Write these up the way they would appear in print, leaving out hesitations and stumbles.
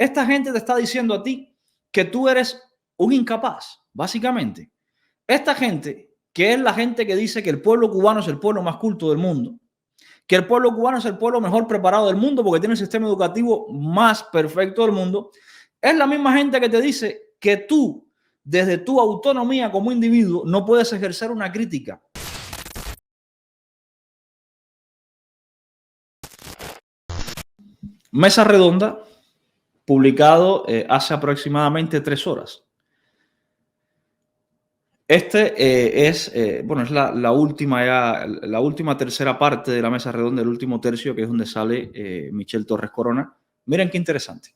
Esta gente te está diciendo a ti que tú eres un incapaz, básicamente. Esta gente, que es la gente que dice que el pueblo cubano es el pueblo más culto del mundo, que el pueblo cubano es el pueblo mejor preparado del mundo porque tiene el sistema educativo más perfecto del mundo, es la misma gente que te dice que tú, desde tu autonomía como individuo, no puedes ejercer una crítica. Mesa Redonda, publicado hace aproximadamente 3 horas. Es la última tercera parte de la Mesa Redonda, el último tercio, que es donde sale Michel Torres Corona. Miren qué interesante.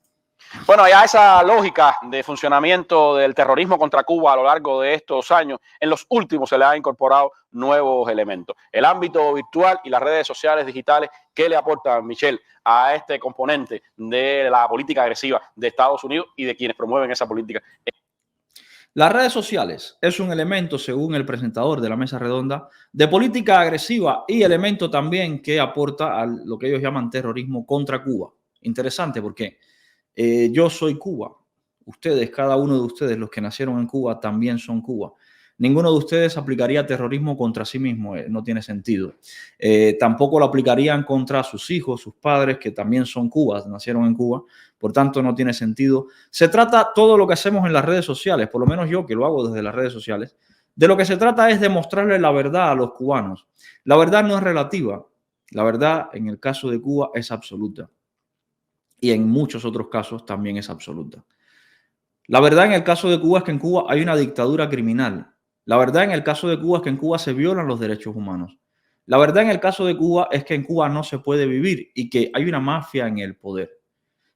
Bueno, ya esa lógica de funcionamiento del terrorismo contra Cuba a lo largo de estos años, en los últimos se le han incorporado nuevos elementos. El ámbito virtual y las redes sociales digitales, ¿qué le aporta, Michel, a este componente de la política agresiva de Estados Unidos y de quienes promueven esa política? Las redes sociales es un elemento, según el presentador de la Mesa Redonda, de política agresiva y elemento también que aporta a lo que ellos llaman terrorismo contra Cuba. Interesante porque yo soy Cuba. Ustedes, cada uno de ustedes, los que nacieron en Cuba, también son Cuba. Ninguno de ustedes aplicaría terrorismo contra sí mismo, no tiene sentido. Tampoco lo aplicarían contra sus hijos, sus padres, que también son cubas, nacieron en Cuba. Por tanto, no tiene sentido. Se trata todo lo que hacemos en las redes sociales, por lo menos yo que lo hago desde las redes sociales, de lo que se trata es de mostrarle la verdad a los cubanos. La verdad no es relativa. La verdad, en el caso de Cuba, es absoluta. Y en muchos otros casos también es absoluta. La verdad en el caso de Cuba es que en Cuba hay una dictadura criminal. La verdad en el caso de Cuba es que en Cuba se violan los derechos humanos. La verdad en el caso de Cuba es que en Cuba no se puede vivir y que hay una mafia en el poder.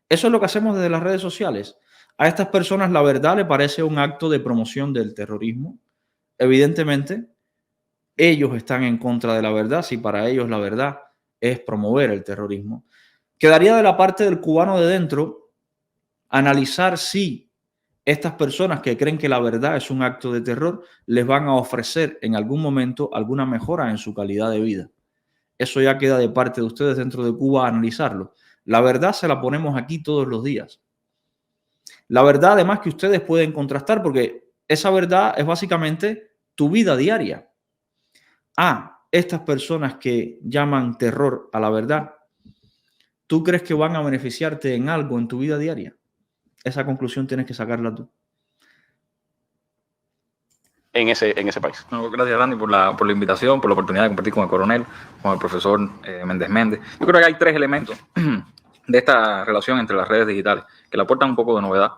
Eso es lo que hacemos desde las redes sociales. A estas personas la verdad le parece un acto de promoción del terrorismo. Evidentemente, ellos están en contra de la verdad si para ellos la verdad es promover el terrorismo. Quedaría de la parte del cubano de dentro analizar si estas personas que creen que la verdad es un acto de terror les van a ofrecer en algún momento alguna mejora en su calidad de vida. Eso ya queda de parte de ustedes dentro de Cuba analizarlo. La verdad se la ponemos aquí todos los días. La verdad, además, que ustedes pueden contrastar porque esa verdad es básicamente tu vida diaria. Estas personas que llaman terror a la verdad, ¿tú crees que van a beneficiarte en algo en tu vida diaria? Esa conclusión tienes que sacarla tú. En ese país. No, gracias, Randy, por la invitación, por la oportunidad de compartir con el coronel, con el profesor Méndez Méndez. Yo creo que hay 3 elementos de esta relación entre las redes digitales que le aportan un poco de novedad,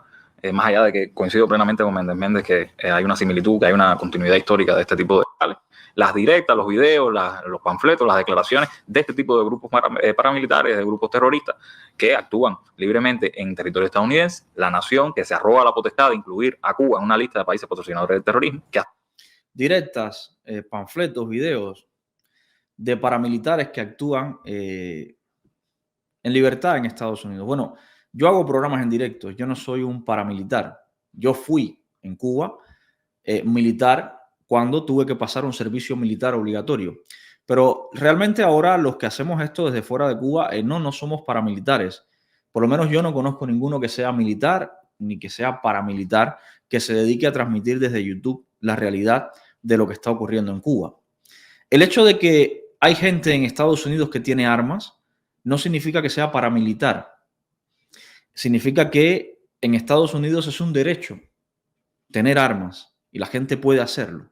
más allá de que coincido plenamente con Méndez Méndez que hay una similitud, que hay una continuidad histórica de este tipo de digitales. Las directas, los videos, los panfletos, las declaraciones de este tipo de grupos paramilitares, de grupos terroristas que actúan libremente en territorio estadounidense, la nación que se arroga la potestad de incluir a Cuba en una lista de países patrocinadores del terrorismo. Directas, panfletos, videos de paramilitares que actúan en libertad en Estados Unidos. Bueno, yo hago programas en directo, yo no soy un paramilitar. Yo fui en Cuba militar cuando tuve que pasar un servicio militar obligatorio. Pero realmente ahora los que hacemos esto desde fuera de Cuba no somos paramilitares. Por lo menos yo no conozco ninguno que sea militar ni que sea paramilitar que se dedique a transmitir desde YouTube la realidad de lo que está ocurriendo en Cuba. El hecho de que hay gente en Estados Unidos que tiene armas no significa que sea paramilitar. Significa que en Estados Unidos es un derecho tener armas y la gente puede hacerlo.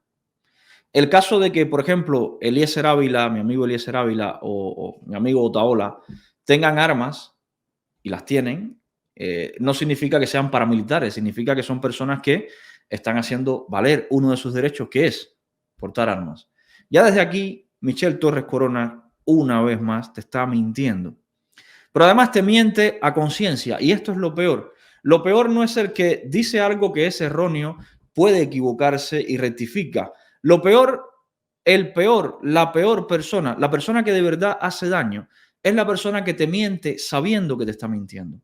El caso de que, por ejemplo, Eliezer Ávila, mi amigo Eliezer Ávila o mi amigo Otaola tengan armas y las tienen, no significa que sean paramilitares, significa que son personas que están haciendo valer uno de sus derechos, que es portar armas. Ya desde aquí, Michel Torres Corona, una vez más, te está mintiendo. Pero además te miente a conciencia, y esto es lo peor. Lo peor no es el que dice algo que es erróneo, puede equivocarse y rectifica. Lo peor, la peor persona, la persona que de verdad hace daño, es la persona que te miente sabiendo que te está mintiendo.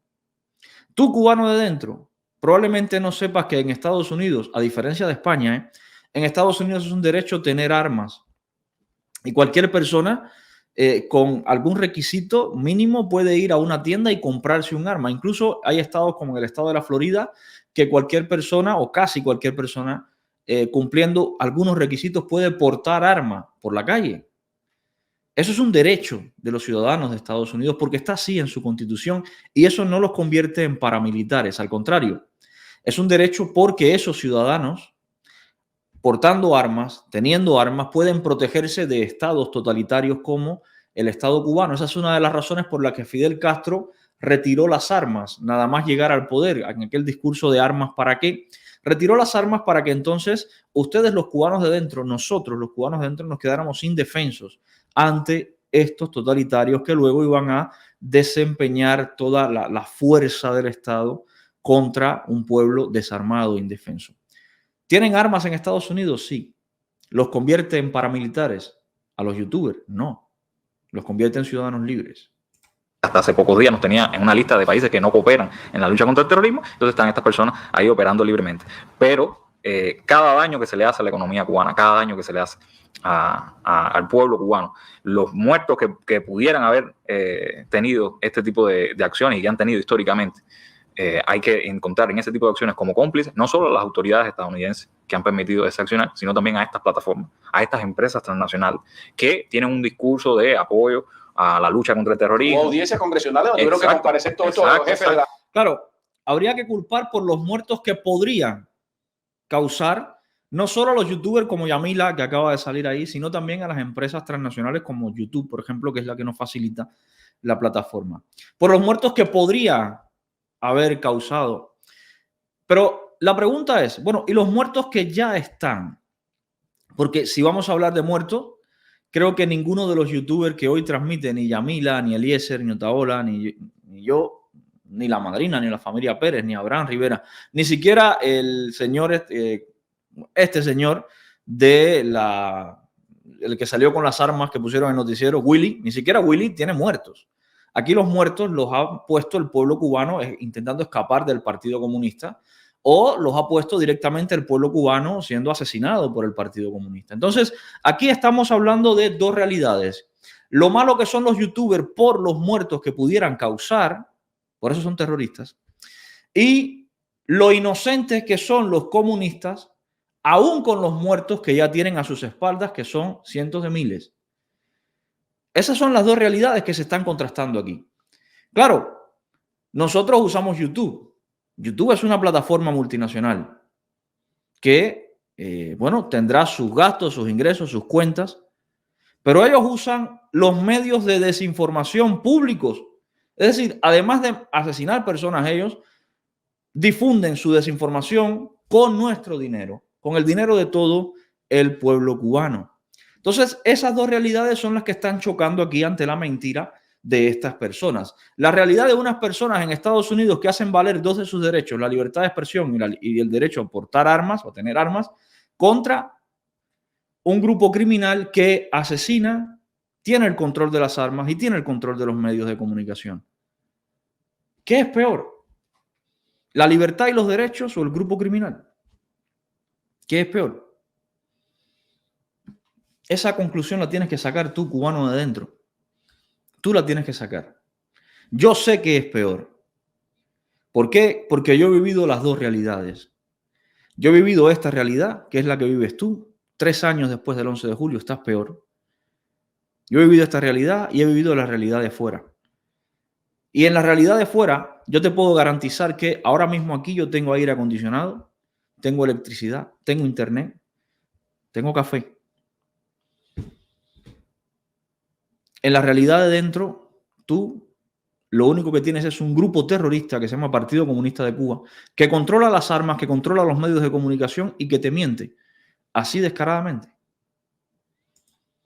Tú, cubano de dentro, probablemente no sepas que en Estados Unidos, a diferencia de España, en Estados Unidos es un derecho tener armas. Y cualquier persona con algún requisito mínimo puede ir a una tienda y comprarse un arma. Incluso hay estados como en el estado de la Florida que cualquier persona o casi cualquier persona cumpliendo algunos requisitos puede portar arma por la calle. Eso es un derecho de los ciudadanos de Estados Unidos porque está así en su constitución y eso no los convierte en paramilitares. Al contrario, es un derecho porque esos ciudadanos portando armas, teniendo armas, pueden protegerse de estados totalitarios como el Estado cubano. Esa es una de las razones por las que Fidel Castro retiró las armas, nada más llegar al poder, en aquel discurso de armas para qué. Retiró las armas para que entonces ustedes, los cubanos de dentro, nosotros, los cubanos de dentro, nos quedáramos indefensos ante estos totalitarios que luego iban a desempeñar toda la fuerza del Estado contra un pueblo desarmado e indefenso. ¿Tienen armas en Estados Unidos? Sí. ¿Los convierte en paramilitares? ¿A los youtubers? No. Los convierte en ciudadanos libres. Hasta hace pocos días nos tenía en una lista de países que no cooperan en la lucha contra el terrorismo, entonces están estas personas ahí operando libremente. Pero cada daño que se le hace a la economía cubana, cada daño que se le hace al pueblo cubano, los muertos que pudieran haber tenido este tipo de acciones y que han tenido históricamente, hay que encontrar en ese tipo de acciones como cómplices no solo a las autoridades estadounidenses que han permitido ese accionar, sino también a estas plataformas, a estas empresas transnacionales que tienen un discurso de apoyo a la lucha contra el terrorismo. O audiencias congresionales donde creo que comparecen todos estos jefes de la... Claro, habría que culpar por los muertos que podrían causar no solo a los youtubers como Yamila, que acaba de salir ahí, sino también a las empresas transnacionales como YouTube, por ejemplo, que es la que nos facilita la plataforma. Por los muertos que podría haber causado. Pero la pregunta es, bueno, ¿y los muertos que ya están? Porque si vamos a hablar de muertos, creo que ninguno de los youtubers que hoy transmiten, ni Yamila, ni Eliezer, ni Otaola, ni yo, ni la madrina, ni la familia Pérez, ni Abraham Rivera, ni siquiera el señor, este señor el que salió con las armas que pusieron en el noticiero, Willy, ni siquiera Willy tiene muertos. Aquí los muertos los ha puesto el pueblo cubano intentando escapar del Partido Comunista o los ha puesto directamente el pueblo cubano siendo asesinado por el Partido Comunista. Entonces, aquí estamos hablando de dos realidades. Lo malo que son los youtubers por los muertos que pudieran causar, por eso son terroristas, y lo inocentes que son los comunistas, aún con los muertos que ya tienen a sus espaldas, que son cientos de miles. Esas son las dos realidades que se están contrastando aquí. Claro, nosotros usamos YouTube. YouTube es una plataforma multinacional que, bueno, tendrá sus gastos, sus ingresos, sus cuentas, pero ellos usan los medios de desinformación públicos. Es decir, además de asesinar personas, ellos difunden su desinformación con nuestro dinero, con el dinero de todo el pueblo cubano. Entonces, esas dos realidades son las que están chocando aquí ante la mentira de estas personas. La realidad de unas personas en Estados Unidos que hacen valer dos de sus derechos, la libertad de expresión y el derecho a portar armas o a tener armas, contra un grupo criminal que asesina, tiene el control de las armas y tiene el control de los medios de comunicación. ¿Qué es peor? ¿La libertad y los derechos o el grupo criminal? ¿Qué es peor? Esa conclusión la tienes que sacar tú, cubano de dentro. Tú la tienes que sacar. Yo sé que es peor. ¿Por qué? Porque yo he vivido las dos realidades. Yo he vivido esta realidad, que es la que vives tú. 3 años después del 11 de julio estás peor. Yo he vivido esta realidad y he vivido la realidad de fuera. Y en la realidad de fuera, yo te puedo garantizar que ahora mismo aquí yo tengo aire acondicionado, tengo electricidad, tengo internet, tengo café. En la realidad de dentro, tú lo único que tienes es un grupo terrorista que se llama Partido Comunista de Cuba, que controla las armas, que controla los medios de comunicación y que te miente así descaradamente.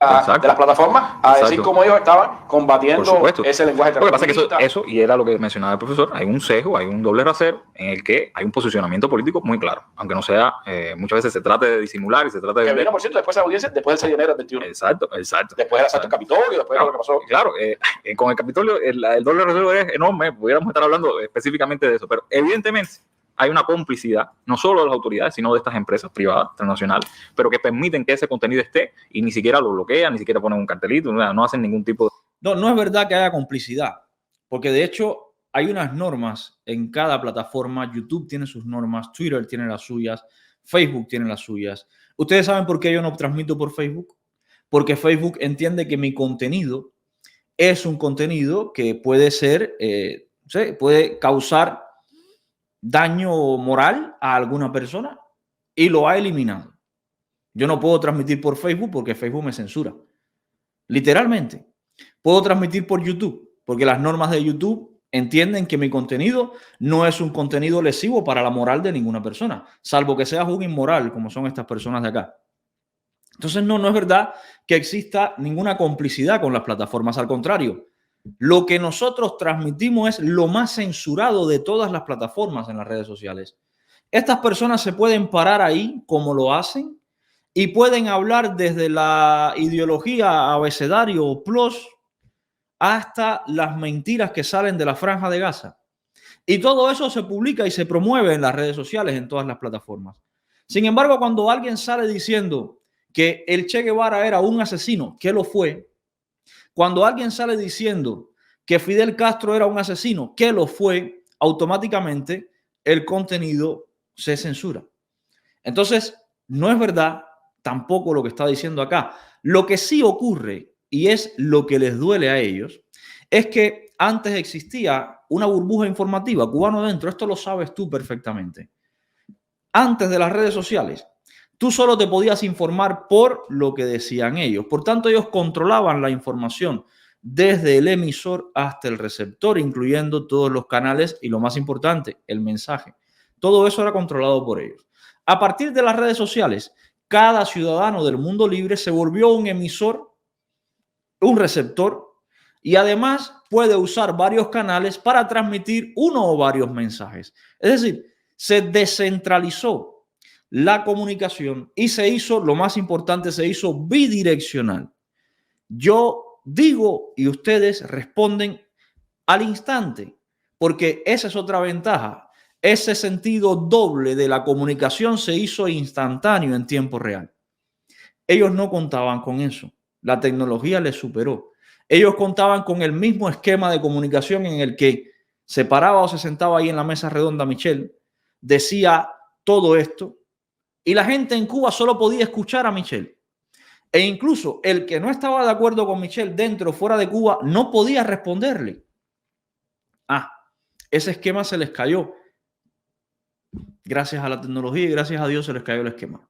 De las plataformas a decir cómo ellos estaban combatiendo ese lenguaje terrorista. Lo que pasa es que eso, y era lo que mencionaba el profesor, hay un sesgo, hay un doble rasero en el que hay un posicionamiento político muy claro, aunque no sea, muchas veces se trate de disimular y se trata de... Que vino, por cierto, después de la audiencia, después del 6 de enero del 21. Exacto. Después del asalto al Capitolio, después de lo que pasó. Claro, con el Capitolio el doble rasero es enorme, pudiéramos estar hablando específicamente de eso, pero evidentemente hay una complicidad, no solo de las autoridades, sino de estas empresas privadas, transnacionales, pero que permiten que ese contenido esté y ni siquiera lo bloquean, ni siquiera ponen un cartelito, no hacen ningún tipo de... No es verdad que haya complicidad, porque de hecho hay unas normas en cada plataforma. YouTube tiene sus normas, Twitter tiene las suyas, Facebook tiene las suyas. ¿Ustedes saben por qué yo no transmito por Facebook? Porque Facebook entiende que mi contenido es un contenido que puede ser, puede causar daño moral a alguna persona y lo ha eliminado. Yo no puedo transmitir por Facebook porque Facebook me censura. Literalmente. Puedo transmitir por YouTube porque las normas de YouTube entienden que mi contenido no es un contenido lesivo para la moral de ninguna persona, salvo que seas un inmoral como son estas personas de acá. Entonces no es verdad que exista ninguna complicidad con las plataformas. Al contrario, lo que nosotros transmitimos es lo más censurado de todas las plataformas en las redes sociales. Estas personas se pueden parar ahí como lo hacen y pueden hablar desde la ideología abecedario plus hasta las mentiras que salen de la Franja de Gaza. Y todo eso se publica y se promueve en las redes sociales, en todas las plataformas. Sin embargo, cuando alguien sale diciendo que el Che Guevara era un asesino, que lo fue, cuando alguien sale diciendo que Fidel Castro era un asesino, que lo fue, automáticamente el contenido se censura. Entonces, no es verdad tampoco lo que está diciendo acá. Lo que sí ocurre, y es lo que les duele a ellos, es que antes existía una burbuja informativa, Cubano Dentro, esto lo sabes tú perfectamente. Antes de las redes sociales, tú solo te podías informar por lo que decían ellos. Por tanto, ellos controlaban la información desde el emisor hasta el receptor, incluyendo todos los canales y, lo más importante, el mensaje. Todo eso era controlado por ellos. A partir de las redes sociales, cada ciudadano del mundo libre se volvió un emisor, un receptor, y además puede usar varios canales para transmitir uno o varios mensajes. Es decir, se descentralizó la comunicación y se hizo, lo más importante, se hizo bidireccional. Yo digo y ustedes responden al instante, porque esa es otra ventaja. Ese sentido doble de la comunicación se hizo instantáneo en tiempo real. Ellos no contaban con eso. La tecnología les superó. Ellos contaban con el mismo esquema de comunicación en el que se paraba o se sentaba ahí en la mesa redonda Michel, decía todo esto y la gente en Cuba solo podía escuchar a Michel. E incluso el que no estaba de acuerdo con Michel dentro o fuera de Cuba no podía responderle. Ese esquema se les cayó. Gracias a la tecnología y gracias a Dios se les cayó el esquema.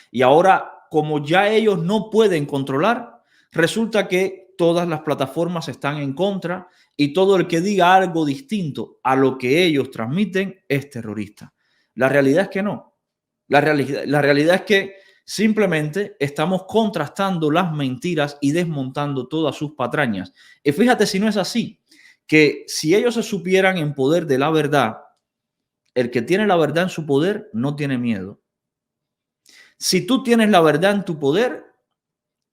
Y ahora, como ya ellos no pueden controlar, resulta que todas las plataformas están en contra y todo el que diga algo distinto a lo que ellos transmiten es terrorista. La realidad es que no. La realidad es que simplemente estamos contrastando las mentiras y desmontando todas sus patrañas. Y fíjate si no es así, que si ellos se supieran en poder de la verdad, el que tiene la verdad en su poder no tiene miedo. Si tú tienes la verdad en tu poder,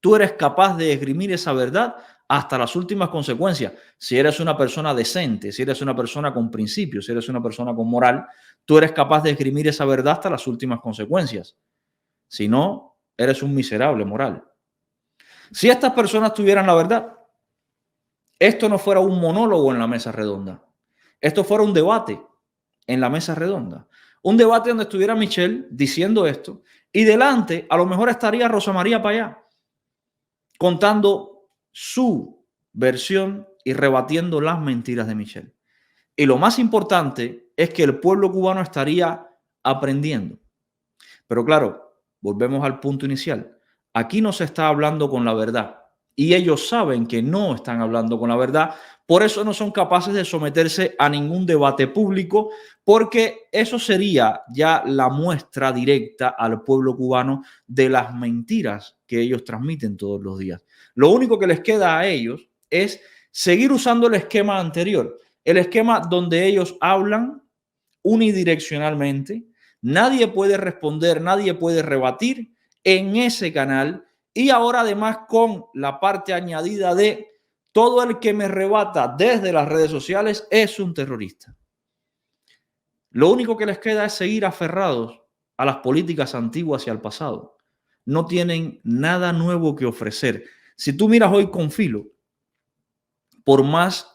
tú eres capaz de esgrimir esa verdad hasta las últimas consecuencias. Si eres una persona decente, si eres una persona con principios, si eres una persona con moral, tú eres capaz de esgrimir esa verdad hasta las últimas consecuencias. Si no, eres un miserable moral. Si estas personas tuvieran la verdad, esto no fuera un monólogo en la mesa redonda. Esto fuera un debate en la mesa redonda. Un debate donde estuviera Michel diciendo esto y delante a lo mejor estaría Rosa María Payá contando su versión y rebatiendo las mentiras de Michel. Y lo más importante es que el pueblo cubano estaría aprendiendo. Pero claro, volvemos al punto inicial. Aquí no se está hablando con la verdad y ellos saben que no están hablando con la verdad. Por eso no son capaces de someterse a ningún debate público, porque eso sería ya la muestra directa al pueblo cubano de las mentiras que ellos transmiten todos los días. Lo único que les queda a ellos es seguir usando el esquema anterior, el esquema donde ellos hablan unidireccionalmente, nadie puede responder, nadie puede rebatir en ese canal y ahora además con la parte añadida de todo el que me rebata desde las redes sociales es un terrorista. Lo único que les queda es seguir aferrados a las políticas antiguas y al pasado. No tienen nada nuevo que ofrecer. Si tú miras hoy Confilo, por más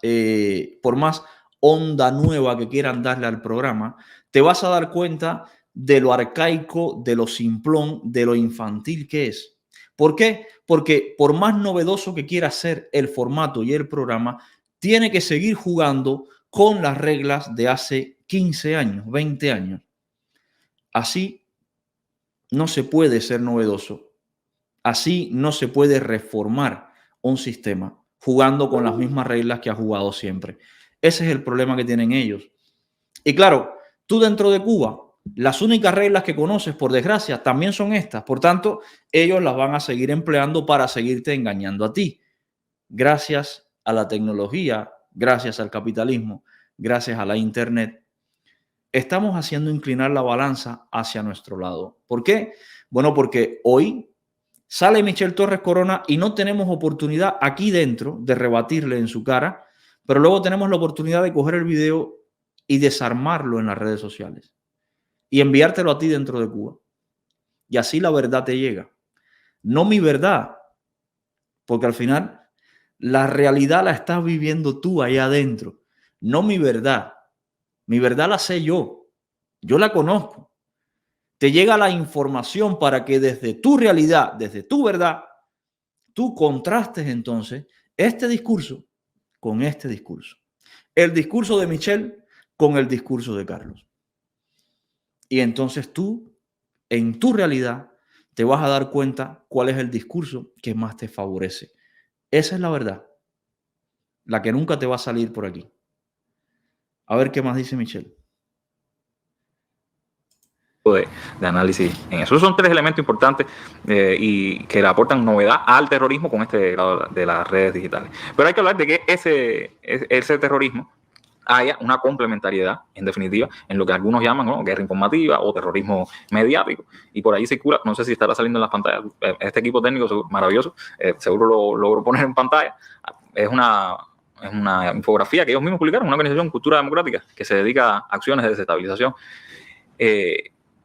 onda nueva que quieran darle al programa, te vas a dar cuenta de lo arcaico, de lo simplón, de lo infantil que es. ¿Por qué? Porque por más novedoso que quiera ser el formato y el programa, tiene que seguir jugando con las reglas de hace 15 años, 20 años. Así no se puede ser novedoso. Así no se puede reformar un sistema jugando con las mismas reglas que ha jugado siempre. Ese es el problema que tienen ellos. Y claro, tú dentro de Cuba, las únicas reglas que conoces, por desgracia, también son estas. Por tanto, ellos las van a seguir empleando para seguirte engañando a ti. Gracias a la tecnología, gracias al capitalismo, gracias a la internet, estamos haciendo inclinar la balanza hacia nuestro lado. ¿Por qué? Bueno, porque hoy sale Michel Torres Corona y no tenemos oportunidad aquí dentro de rebatirle en su cara, pero luego tenemos la oportunidad de coger el video y desarmarlo en las redes sociales y enviártelo a ti dentro de Cuba. Y así la verdad te llega. No mi verdad, porque al final la realidad la estás viviendo tú allá adentro. No mi verdad. Mi verdad la sé yo. Yo la conozco. Te llega la información para que desde tu realidad, desde tu verdad, tú contrastes entonces este discurso con este discurso. El discurso de Michel con el discurso de Carlos. Y entonces tú, en tu realidad, te vas a dar cuenta cuál es el discurso que más te favorece. Esa es la verdad, la que nunca te va a salir por aquí. A ver qué más dice Michel. De análisis en eso. Esos son tres elementos importantes y que le aportan novedad al terrorismo con este grado de las redes digitales. Pero hay que hablar de que ese terrorismo haya una complementariedad, en definitiva, en lo que algunos llaman, ¿no?, guerra informativa o terrorismo mediático. Y por ahí circula, no sé si estará saliendo en las pantallas, este equipo técnico maravilloso, seguro lo logró poner en pantalla. Es una infografía que ellos mismos publicaron, una organización Cultura Democrática que se dedica a acciones de desestabilización.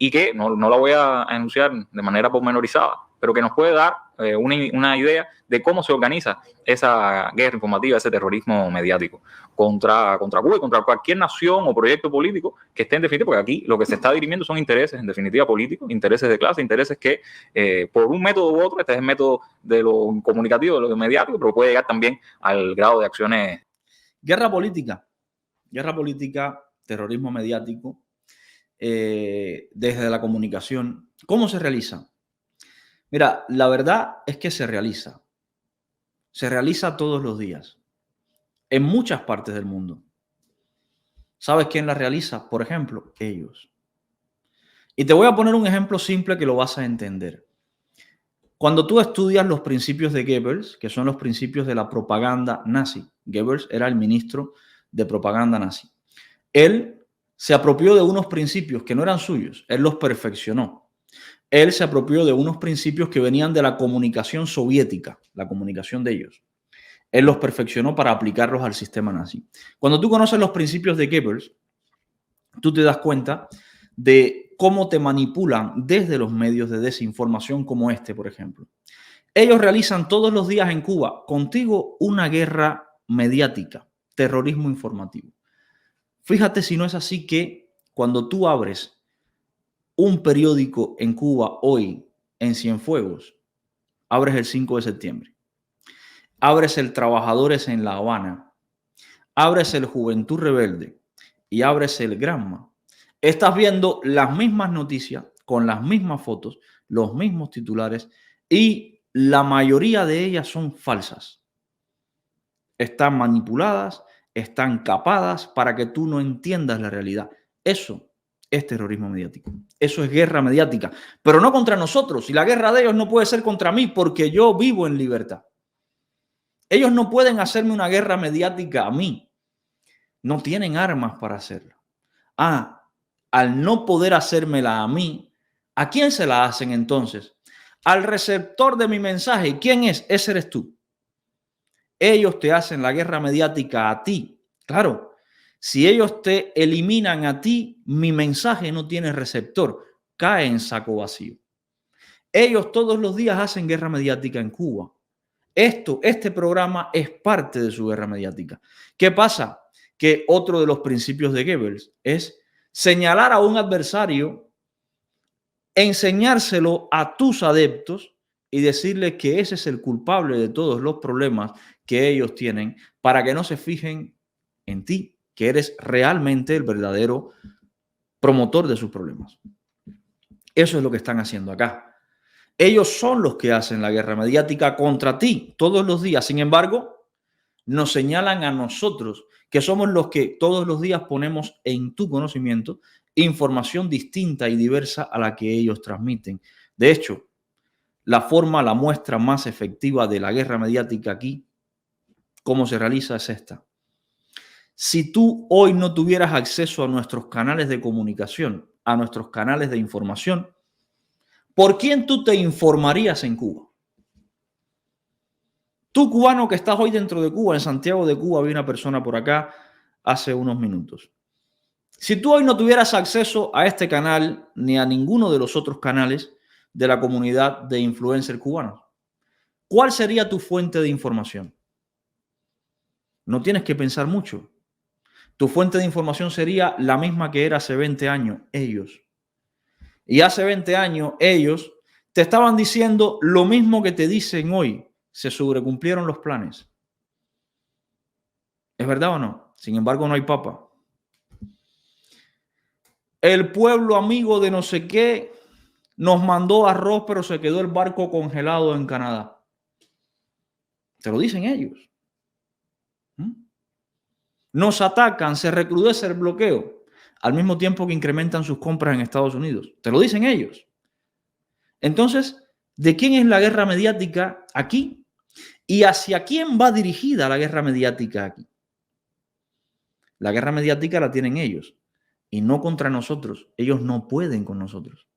Y que no la voy a enunciar de manera pormenorizada, pero que nos puede dar una idea de cómo se organiza esa guerra informativa, ese terrorismo mediático contra Cuba y contra cualquier nación o proyecto político que esté en definitiva, porque aquí lo que se está dirimiendo son intereses, en definitiva, políticos, intereses de clase, intereses que por un método u otro, este es el método de lo comunicativo, de lo mediático, pero puede llegar también al grado de acciones. Guerra política, terrorismo mediático, desde la comunicación. ¿Cómo se realiza? Mira, la verdad es que se realiza todos los días, en muchas partes del mundo. ¿Sabes quién la realiza? Por ejemplo, ellos. Y te voy a poner un ejemplo simple que lo vas a entender. Cuando tú estudias los principios de Goebbels, que son los principios de la propaganda nazi, Goebbels era el ministro de propaganda nazi. Él se apropió de unos principios que no eran suyos, él los perfeccionó. Él se apropió de unos principios que venían de la comunicación soviética, la comunicación de ellos. Él los perfeccionó para aplicarlos al sistema nazi. Cuando tú conoces los principios de Goebbels, tú te das cuenta de cómo te manipulan desde los medios de desinformación como este, por ejemplo. Ellos realizan todos los días en Cuba contigo una guerra mediática, terrorismo informativo. Fíjate si no es así que cuando tú abres un periódico en Cuba hoy en Cienfuegos, abres el 5 de septiembre, abres el Trabajadores en La Habana, abres el Juventud Rebelde y abres el Granma, estás viendo las mismas noticias con las mismas fotos, los mismos titulares y la mayoría de ellas son falsas. Están manipuladas, están capadas para que tú no entiendas la realidad. Eso es terrorismo mediático. Eso es guerra mediática, pero no contra nosotros. Y la guerra de ellos no puede ser contra mí porque yo vivo en libertad. Ellos no pueden hacerme una guerra mediática a mí. No tienen armas para hacerlo. Al no poder hacérmela a mí, ¿a quién se la hacen entonces? Al receptor de mi mensaje. ¿Quién es? Ese eres tú. Ellos te hacen la guerra mediática a ti. Claro, Si ellos te eliminan a ti, mi mensaje no tiene receptor, cae en saco vacío. Ellos todos los días hacen guerra mediática en Cuba. Este programa es parte de su guerra mediática. ¿Qué pasa? Que otro de los principios de Goebbels es señalar a un adversario, enseñárselo a tus adeptos y decirles que ese es el culpable de todos los problemas que ellos tienen para que no se fijen en ti, que eres realmente el verdadero promotor de sus problemas. Eso es lo que están haciendo acá. Ellos son los que hacen la guerra mediática contra ti todos los días. Sin embargo, nos señalan a nosotros, que somos los que todos los días ponemos en tu conocimiento información distinta y diversa a la que ellos transmiten. De hecho, la muestra más efectiva de la guerra mediática aquí, cómo se realiza, es esta. Si tú hoy no tuvieras acceso a nuestros canales de comunicación, a nuestros canales de información, ¿por quién tú te informarías en Cuba? Tú, cubano que estás hoy dentro de Cuba, en Santiago de Cuba, había una persona por acá hace unos minutos. Si tú hoy no tuvieras acceso a este canal ni a ninguno de los otros canales de la comunidad de influencers cubanos, ¿cuál sería tu fuente de información? No tienes que pensar mucho. Tu fuente de información sería la misma que era hace 20 años, ellos. Y hace 20 años, ellos te estaban diciendo lo mismo que te dicen hoy. Se sobrecumplieron los planes. ¿Es verdad o no? Sin embargo, no hay papa. El pueblo amigo de no sé qué nos mandó arroz, pero se quedó el barco congelado en Canadá. Te lo dicen ellos. Nos atacan, se recrudece el bloqueo, al mismo tiempo que incrementan sus compras en Estados Unidos. Te lo dicen ellos. Entonces, ¿de quién es la guerra mediática aquí? ¿Y hacia quién va dirigida la guerra mediática aquí? La guerra mediática la tienen ellos y no contra nosotros. Ellos no pueden con nosotros.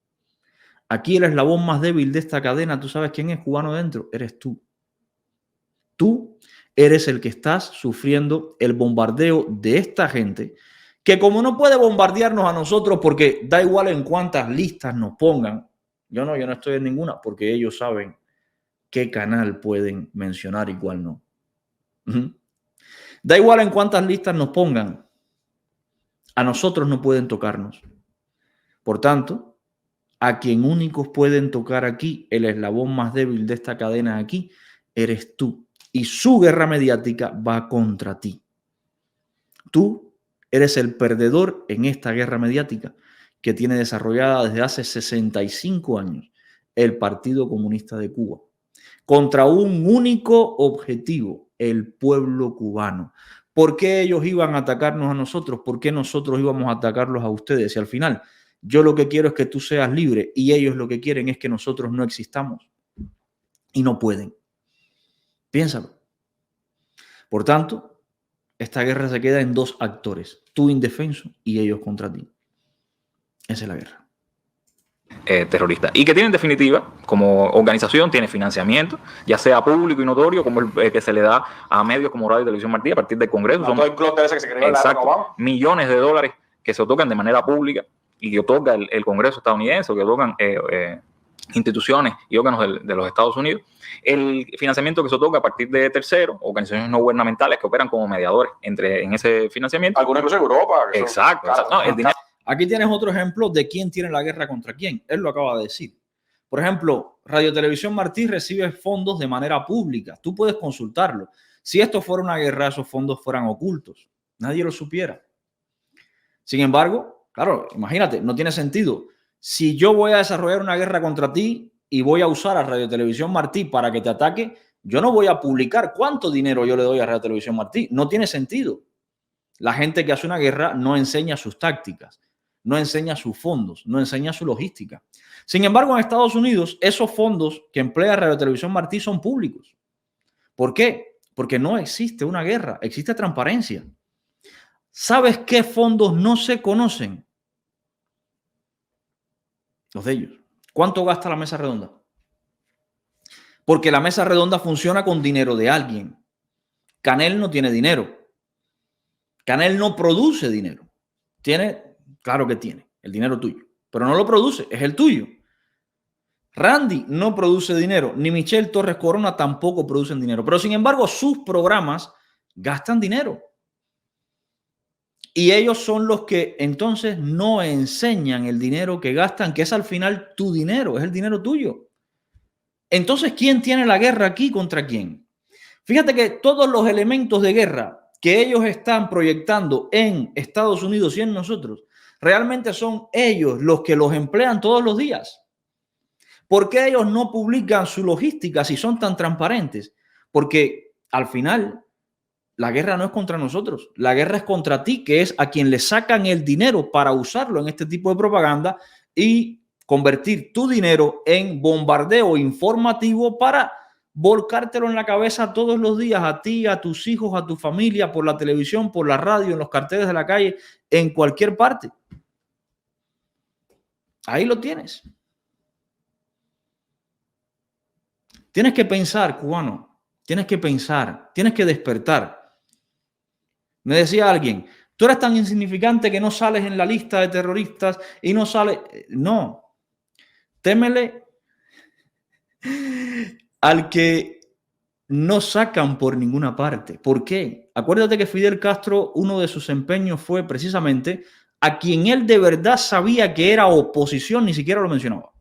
Aquí el eslabón más débil de esta cadena, ¿tú sabes quién es, cubano dentro? Eres tú. Tú eres el que estás sufriendo el bombardeo de esta gente que, como no puede bombardearnos a nosotros porque da igual en cuántas listas nos pongan, yo no estoy en ninguna, porque ellos saben qué canal pueden mencionar y cuál no. Da igual en cuántas listas nos pongan, a nosotros no pueden tocarnos. Por tanto, a quien únicos pueden tocar aquí, el eslabón más débil de esta cadena aquí, eres tú. Y su guerra mediática va contra ti. Tú eres el perdedor en esta guerra mediática que tiene desarrollada desde hace 65 años el Partido Comunista de Cuba, contra un único objetivo, el pueblo cubano. ¿Por qué ellos iban a atacarnos a nosotros? ¿Por qué nosotros íbamos a atacarlos a ustedes? Y al final, yo lo que quiero es que tú seas libre y ellos lo que quieren es que nosotros no existamos. Y no pueden. Piénsalo. Por tanto, esta guerra se queda en dos actores, tú indefenso y ellos contra ti. Esa es la guerra. Terrorista y que tiene en definitiva como organización tiene financiamiento ya sea público y notorio como el que se le da a medios como Radio y Televisión Martí a partir del Congreso. Son millones de dólares que se otorgan de manera pública y que otorga el Congreso estadounidense o que otorgan instituciones y órganos de los Estados Unidos. El financiamiento que se otorga a partir de terceros, organizaciones no gubernamentales que operan como mediadores en ese financiamiento. Algunos incluso en Europa. Exacto. No, el dinero. Aquí tienes otro ejemplo de quién tiene la guerra contra quién. Él lo acaba de decir. Por ejemplo, Radio Televisión Martí recibe fondos de manera pública. Tú puedes consultarlo. Si esto fuera una guerra, esos fondos fueran ocultos. Nadie lo supiera. Sin embargo, claro, imagínate, no tiene sentido. Si yo voy a desarrollar una guerra contra ti y voy a usar a Radio Televisión Martí para que te ataque, yo no voy a publicar cuánto dinero yo le doy a Radio Televisión Martí. No tiene sentido. La gente que hace una guerra no enseña sus tácticas, no enseña sus fondos, no enseña su logística. Sin embargo, en Estados Unidos, esos fondos que emplea Radio Televisión Martí son públicos. ¿Por qué? Porque no existe una guerra, existe transparencia. ¿Sabes qué fondos no se conocen? Los de ellos. ¿Cuánto gasta la mesa redonda? Porque la mesa redonda funciona con dinero de alguien. Canel no tiene dinero. Canel no produce dinero. Claro que tiene el dinero tuyo, pero no lo produce, es el tuyo. Randy no produce dinero, ni Michelle Torres Corona tampoco producen dinero, pero sin embargo sus programas gastan dinero. Y ellos son los que entonces no enseñan el dinero que gastan, que es al final tu dinero, es el dinero tuyo. Entonces, ¿quién tiene la guerra aquí contra quién? Fíjate que todos los elementos de guerra que ellos están proyectando en Estados Unidos y en nosotros, realmente son ellos los que los emplean todos los días. ¿Por qué ellos no publican su logística si son tan transparentes? Porque al final la guerra no es contra nosotros, la guerra es contra ti, que es a quien le sacan el dinero para usarlo en este tipo de propaganda y convertir tu dinero en bombardeo informativo para volcártelo en la cabeza todos los días a ti, a tus hijos, a tu familia, por la televisión, por la radio, en los carteles de la calle, en cualquier parte. Ahí lo tienes. Tienes que pensar, cubano, tienes que pensar, tienes que despertar. Me decía alguien, tú eres tan insignificante que no sales en la lista de terroristas y no sales. No, témele al que no sacan por ninguna parte. ¿Por qué? Acuérdate que Fidel Castro, uno de sus empeños fue precisamente a quien él de verdad sabía que era oposición, ni siquiera lo mencionaba.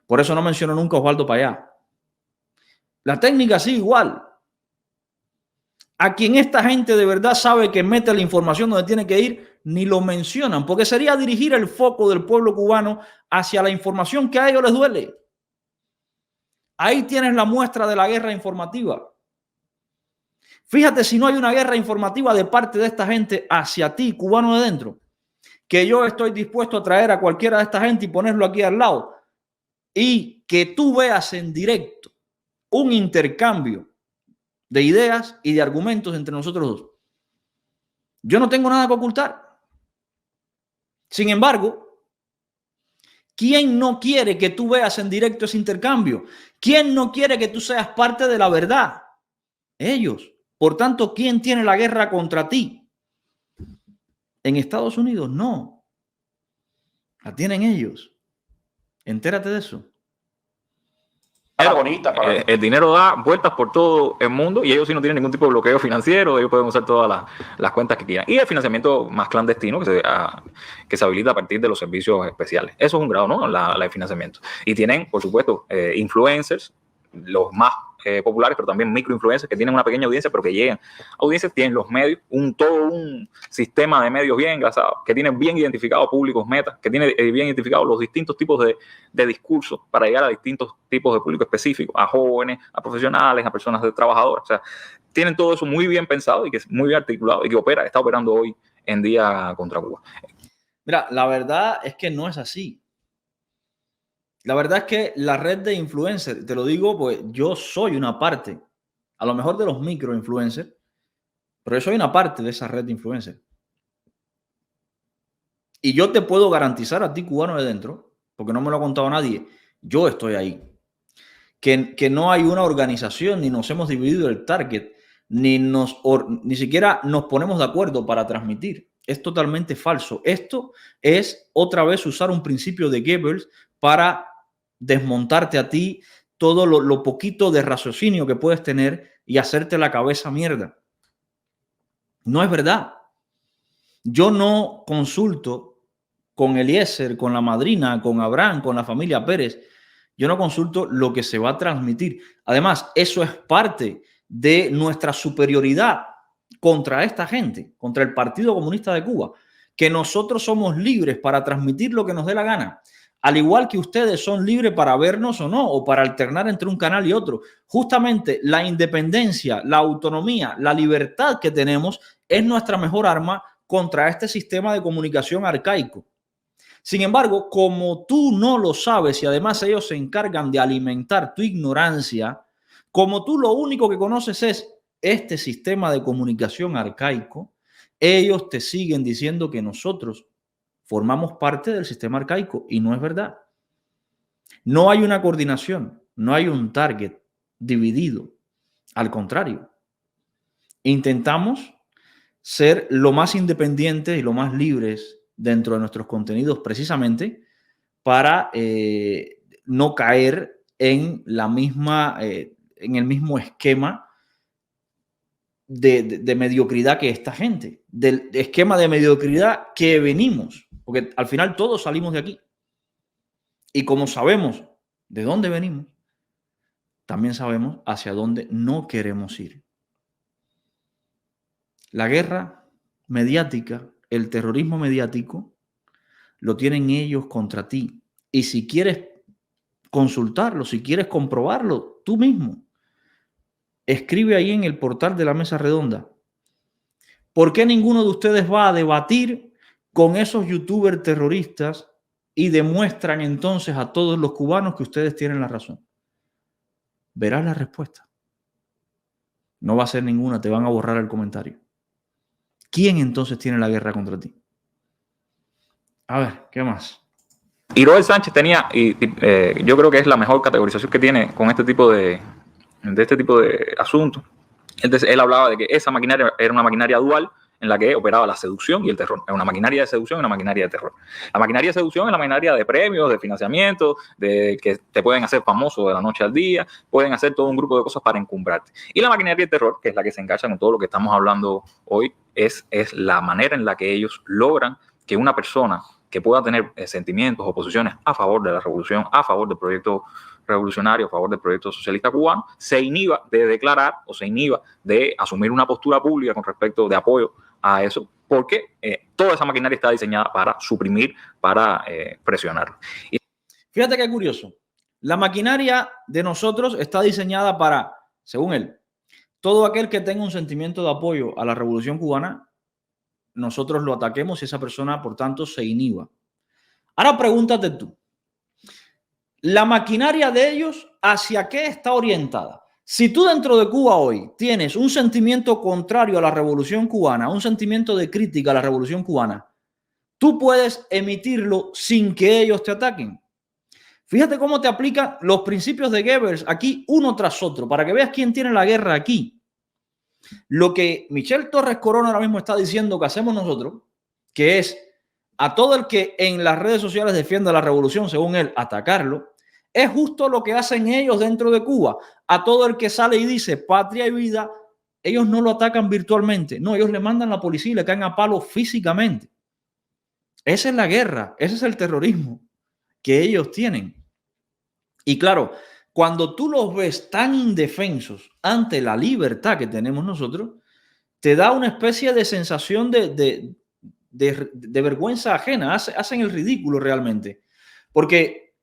Por eso no mencionó nunca a Osvaldo Payá. La técnica sí igual. A quien esta gente de verdad sabe que mete la información donde tiene que ir, ni lo mencionan, porque sería dirigir el foco del pueblo cubano hacia la información que a ellos les duele. Ahí tienes la muestra de la guerra informativa. Fíjate si no hay una guerra informativa de parte de esta gente hacia ti, cubano de dentro, que yo estoy dispuesto a traer a cualquiera de esta gente y ponerlo aquí al lado y que tú veas en directo un intercambio de ideas y de argumentos entre nosotros dos. Yo no tengo nada que ocultar. Sin embargo, ¿quién no quiere que tú veas en directo ese intercambio? ¿Quién no quiere que tú seas parte de la verdad? Ellos. Por tanto, ¿quién tiene la guerra contra ti? En Estados Unidos, no. La tienen ellos. Entérate de eso. El dinero da vueltas por todo el mundo y ellos sí no tienen ningún tipo de bloqueo financiero, ellos pueden usar todas las cuentas que quieran. Y el financiamiento más clandestino que se habilita a partir de los servicios especiales. Eso es un grado, ¿no? La de financiamiento. Y tienen, por supuesto, influencers, los más populares, pero también microinfluencers que tienen una pequeña audiencia, pero que llegan. Audiencias tienen los medios, todo un sistema de medios bien engrasados, que tienen bien identificados públicos metas, que tienen bien identificados los distintos tipos de discursos para llegar a distintos tipos de público específicos, a jóvenes, a profesionales, a personas trabajadoras. O sea, tienen todo eso muy bien pensado y que es muy bien articulado y que está operando hoy en día contra Cuba. Mira, la verdad es que no es así. La verdad es que la red de influencers, te lo digo, pues yo soy una parte, a lo mejor de los microinfluencers, pero yo soy una parte de esa red de influencers. Y yo te puedo garantizar a ti, cubano de dentro, porque no me lo ha contado nadie, yo estoy ahí, que no hay una organización, ni nos hemos dividido el target, ni siquiera nos ponemos de acuerdo para transmitir. Es totalmente falso. Esto es otra vez usar un principio de Goebbels para desmontarte a ti todo lo poquito de raciocinio que puedes tener y hacerte la cabeza mierda. No es verdad. Yo no consulto con Eliezer, con la madrina, con Abraham, con la familia Pérez. Yo no consulto lo que se va a transmitir. Además, eso es parte de nuestra superioridad contra esta gente, contra el Partido Comunista de Cuba, que nosotros somos libres para transmitir lo que nos dé la gana. Al igual que ustedes son libres para vernos o no, o para alternar entre un canal y otro. Justamente la independencia, la autonomía, la libertad que tenemos es nuestra mejor arma contra este sistema de comunicación arcaico. Sin embargo, como tú no lo sabes y además ellos se encargan de alimentar tu ignorancia, como tú lo único que conoces es este sistema de comunicación arcaico, ellos te siguen diciendo que nosotros formamos parte del sistema arcaico y no es verdad. No hay una coordinación, no hay un target dividido. Al contrario, intentamos ser lo más independientes y lo más libres dentro de nuestros contenidos, precisamente para no caer en en el mismo esquema de mediocridad que esta gente, del esquema de mediocridad que venimos, porque al final todos salimos de aquí. Y como sabemos de dónde venimos, también sabemos hacia dónde no queremos ir. La guerra mediática, el terrorismo mediático, lo tienen ellos contra ti. Y si quieres consultarlo, si quieres comprobarlo tú mismo, escribe ahí en el portal de la Mesa Redonda. ¿Por qué ninguno de ustedes va a debatir con esos youtubers terroristas y demuestran entonces a todos los cubanos que ustedes tienen la razón? Verás la respuesta. No va a ser ninguna, te van a borrar el comentario. ¿Quién entonces tiene la guerra contra ti? A ver, ¿qué más? Y Roel Sánchez tenía, yo creo que es la mejor categorización que tiene con este tipo de asuntos. Él hablaba de que esa maquinaria era una maquinaria dual en la que operaba la seducción y el terror. Era una maquinaria de seducción y una maquinaria de terror. La maquinaria de seducción es la maquinaria de premios, de financiamiento, de que te pueden hacer famoso de la noche al día, pueden hacer todo un grupo de cosas para encumbrarte. Y la maquinaria de terror, que es la que se engancha con todo lo que estamos hablando hoy, es la manera en la que ellos logran que una persona que pueda tener sentimientos o posiciones a favor de la revolución, a favor del proyecto revolucionario, a favor del proyecto socialista cubano, se inhiba de declarar o se inhiba de asumir una postura pública con respecto de apoyo a eso, porque toda esa maquinaria está diseñada para suprimir, para presionar. Fíjate qué curioso. La maquinaria de nosotros está diseñada para, según él, todo aquel que tenga un sentimiento de apoyo a la revolución cubana, nosotros lo ataquemos y esa persona, por tanto, se inhiba. Ahora pregúntate tú, ¿la maquinaria de ellos hacia qué está orientada? Si tú dentro de Cuba hoy tienes un sentimiento contrario a la revolución cubana, un sentimiento de crítica a la revolución cubana, tú puedes emitirlo sin que ellos te ataquen. Fíjate cómo te aplican los principios de Goebbels aquí uno tras otro, para que veas quién tiene la guerra aquí. Lo que Michel Torres Corona ahora mismo está diciendo que hacemos nosotros, que es a todo el que en las redes sociales defienda la revolución, según él, atacarlo, es justo lo que hacen ellos dentro de Cuba. A todo el que sale y dice patria y vida, ellos no lo atacan virtualmente. No, ellos le mandan la policía y le caen a palo físicamente. Esa es la guerra, ese es el terrorismo que ellos tienen. Y claro, cuando tú los ves tan indefensos ante la libertad que tenemos nosotros, te da una especie de sensación de vergüenza ajena. Hacen el ridículo realmente. Porque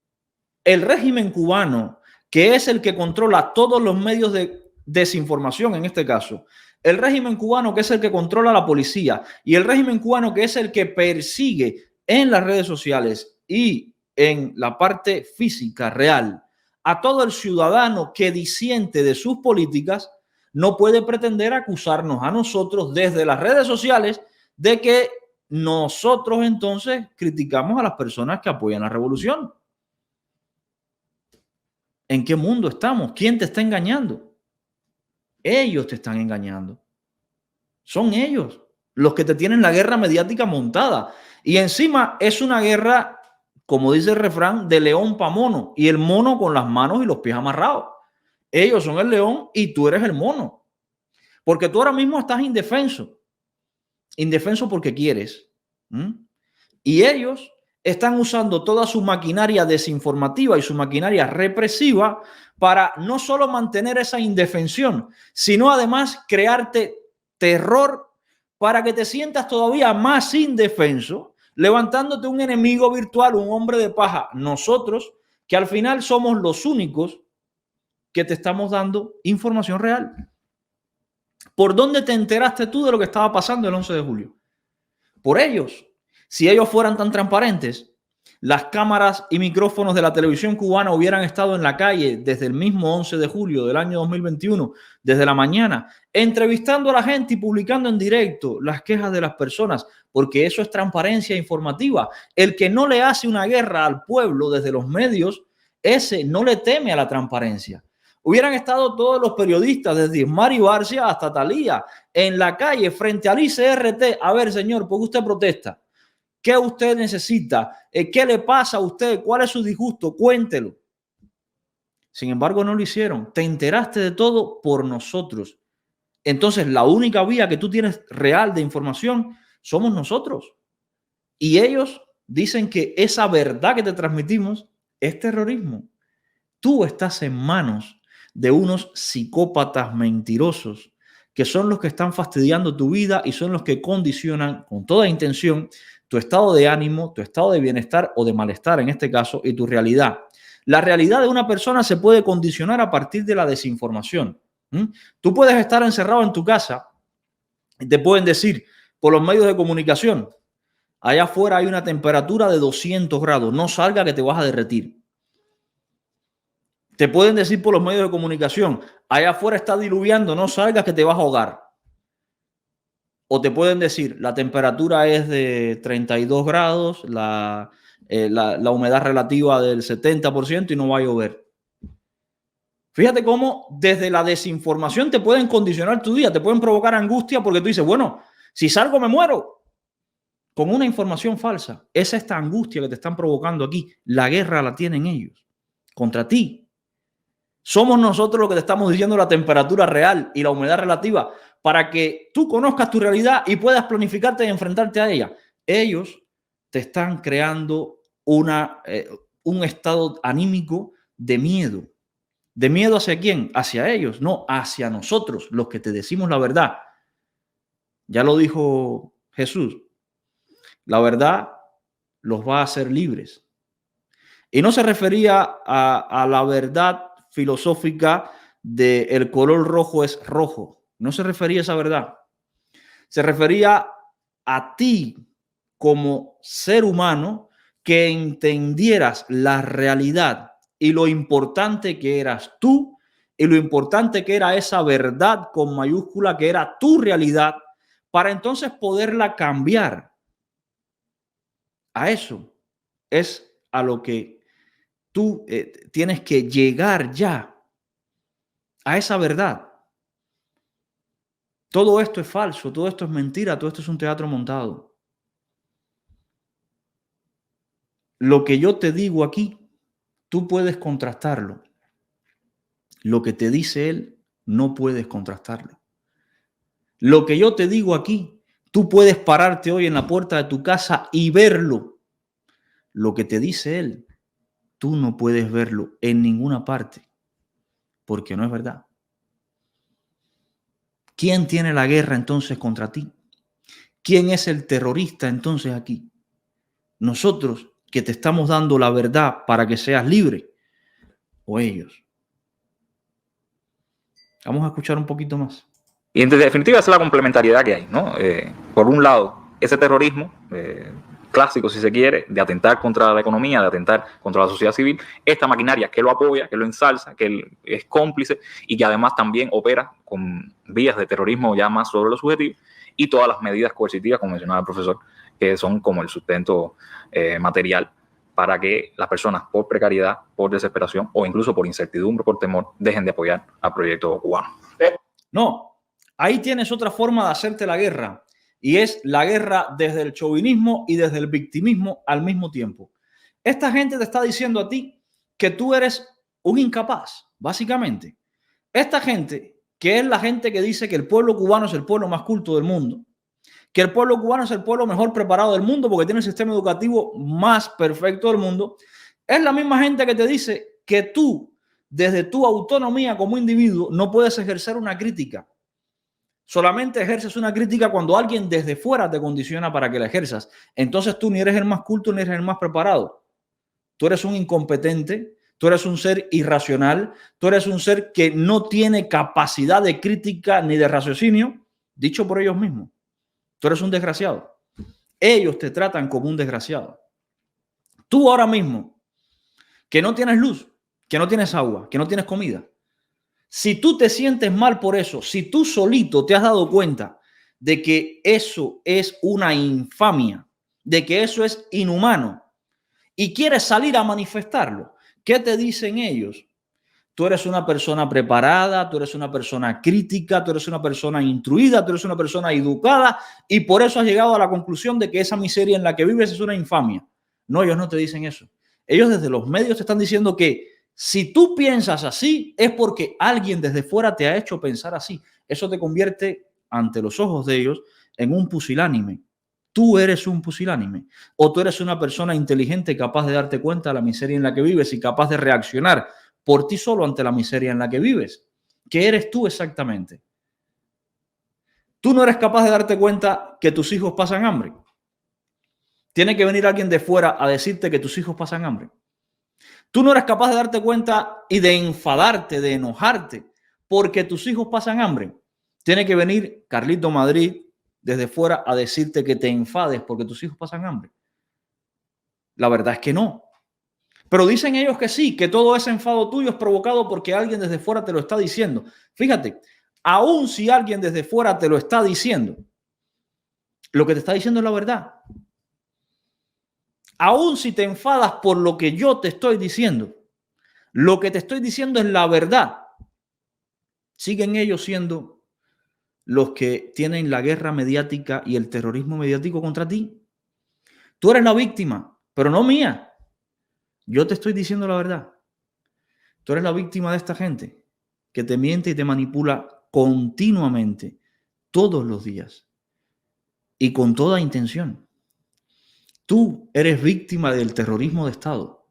el régimen cubano, que es el que controla todos los medios de desinformación en este caso, el régimen cubano que es el que controla la policía y el régimen cubano que es el que persigue en las redes sociales y en la parte física real a todo el ciudadano que disiente de sus políticas, no puede pretender acusarnos a nosotros desde las redes sociales de que nosotros entonces criticamos a las personas que apoyan la revolución. ¿En qué mundo estamos? ¿Quién te está engañando? Ellos te están engañando. Son ellos los que te tienen la guerra mediática montada. Y encima es una guerra, como dice el refrán, de león pa' mono. Y el mono con las manos y los pies amarrados. Ellos son el león y tú eres el mono. Porque tú ahora mismo estás indefenso. Indefenso porque quieres. Y ellos están usando toda su maquinaria desinformativa y su maquinaria represiva para no solo mantener esa indefensión, sino además crearte terror para que te sientas todavía más indefenso, levantándote un enemigo virtual, un hombre de paja. Nosotros, que al final somos los únicos que te estamos dando información real. ¿Por dónde te enteraste tú de lo que estaba pasando el 11 de julio? Por ellos. Si ellos fueran tan transparentes, las cámaras y micrófonos de la televisión cubana hubieran estado en la calle desde el mismo 11 de julio del año 2021, desde la mañana, entrevistando a la gente y publicando en directo las quejas de las personas, porque eso es transparencia informativa. El que no le hace una guerra al pueblo desde los medios, ese no le teme a la transparencia. Hubieran estado todos los periodistas, desde Mari Barcia hasta Talía, en la calle frente al ICRT. A ver, señor, ¿por qué usted protesta? ¿Qué usted necesita? ¿Qué le pasa a usted? ¿Cuál es su disgusto? Cuéntelo. Sin embargo, no lo hicieron. Te enteraste de todo por nosotros. Entonces, la única vía que tú tienes real de información somos nosotros. Y ellos dicen que esa verdad que te transmitimos es terrorismo. Tú estás en manos de unos psicópatas mentirosos que son los que están fastidiando tu vida y son los que condicionan con toda intención tu estado de ánimo, tu estado de bienestar o de malestar en este caso y tu realidad. La realidad de una persona se puede condicionar a partir de la desinformación. Tú puedes estar encerrado en tu casa y te pueden decir por los medios de comunicación, allá afuera hay una temperatura de 200 grados, no salga que te vas a derretir. Te pueden decir por los medios de comunicación, allá afuera está diluviando, no salgas que te vas a ahogar. O te pueden decir, la temperatura es de 32 grados, la humedad relativa del 70% y no va a llover. Fíjate cómo desde la desinformación te pueden condicionar tu día, te pueden provocar angustia porque tú dices, bueno, si salgo me muero. Con una información falsa, es esta angustia que te están provocando aquí. La guerra la tienen ellos contra ti. Somos nosotros los que te estamos diciendo la temperatura real y la humedad relativa para que tú conozcas tu realidad y puedas planificarte y enfrentarte a ella. Ellos te están creando un estado anímico de miedo. ¿De miedo hacia quién? Hacia ellos, no, hacia nosotros, los que te decimos la verdad. Ya lo dijo Jesús. La verdad los va a hacer libres. Y no se refería a la verdad filosófica de el color rojo es rojo. No se refería a esa verdad. Se refería a ti como ser humano que entendieras la realidad y lo importante que eras tú y lo importante que era esa verdad con mayúscula que era tu realidad para entonces poderla cambiar. A eso es a lo que tú tienes que llegar ya, a esa verdad. Todo esto es falso, todo esto es mentira, todo esto es un teatro montado. Lo que yo te digo aquí, tú puedes contrastarlo. Lo que te dice él, no puedes contrastarlo. Lo que yo te digo aquí, tú puedes pararte hoy en la puerta de tu casa y verlo. Lo que te dice él, tú no puedes verlo en ninguna parte, porque no es verdad. ¿Quién tiene la guerra entonces contra ti? ¿Quién es el terrorista entonces aquí? ¿Nosotros que te estamos dando la verdad para que seas libre o ellos? Vamos a escuchar un poquito más. Y en definitiva esa es la complementariedad que hay, ¿no? Por un lado, ese terrorismo clásico, si se quiere, de atentar contra la economía, de atentar contra la sociedad civil, esta maquinaria que lo apoya, que lo ensalza, que es cómplice y que además también opera con vías de terrorismo ya más sobre lo subjetivo y todas las medidas coercitivas, como mencionaba el profesor, que son como el sustento material para que las personas por precariedad, por desesperación o incluso por incertidumbre, por temor, dejen de apoyar al proyecto cubano. No, ahí tienes otra forma de hacerte la guerra. Y es la guerra desde el chauvinismo y desde el victimismo al mismo tiempo. Esta gente te está diciendo a ti que tú eres un incapaz, básicamente. Esta gente, que es la gente que dice que el pueblo cubano es el pueblo más culto del mundo, que el pueblo cubano es el pueblo mejor preparado del mundo porque tiene el sistema educativo más perfecto del mundo, es la misma gente que te dice que tú, desde tu autonomía como individuo, no puedes ejercer una crítica. Solamente ejerces una crítica cuando alguien desde fuera te condiciona para que la ejerzas. Entonces tú ni eres el más culto ni eres el más preparado. Tú eres un incompetente, tú eres un ser irracional, tú eres un ser que no tiene capacidad de crítica ni de raciocinio, dicho por ellos mismos. Tú eres un desgraciado. Ellos te tratan como un desgraciado. Tú ahora mismo, que no tienes luz, que no tienes agua, que no tienes comida, si tú te sientes mal por eso, si tú solito te has dado cuenta de que eso es una infamia, de que eso es inhumano y quieres salir a manifestarlo, ¿qué te dicen ellos? tú eres una persona preparada, tú eres una persona crítica, tú eres una persona instruida, tú eres una persona educada y por eso has llegado a la conclusión de que esa miseria en la que vives es una infamia. No, ellos no te dicen eso. Ellos desde los medios te están diciendo que si tú piensas así es porque alguien desde fuera te ha hecho pensar así. Eso te convierte ante los ojos de ellos en un pusilánime. Tú eres un pusilánime o tú eres una persona inteligente capaz de darte cuenta de la miseria en la que vives y capaz de reaccionar por ti solo ante la miseria en la que vives. ¿Qué eres tú exactamente? Tú no eres capaz de darte cuenta que tus hijos pasan hambre. Tiene que venir alguien de fuera a decirte que tus hijos pasan hambre. Tú no eres capaz de darte cuenta y de enfadarte, de enojarte porque tus hijos pasan hambre. Tiene que venir Carlito Madrid desde fuera a decirte que te enfades porque tus hijos pasan hambre. La verdad es que no. Pero dicen ellos que sí, que todo ese enfado tuyo es provocado porque alguien desde fuera te lo está diciendo. Fíjate, aun si alguien desde fuera te lo está diciendo, lo que te está diciendo es la verdad. Aun si te enfadas por lo que yo te estoy diciendo, lo que te estoy diciendo es la verdad. Siguen ellos siendo los que tienen la guerra mediática y el terrorismo mediático contra ti. Tú eres la víctima, pero no mía. Yo te estoy diciendo la verdad. Tú eres la víctima de esta gente que te miente y te manipula continuamente, todos los días y con toda intención. Tú eres víctima del terrorismo de Estado.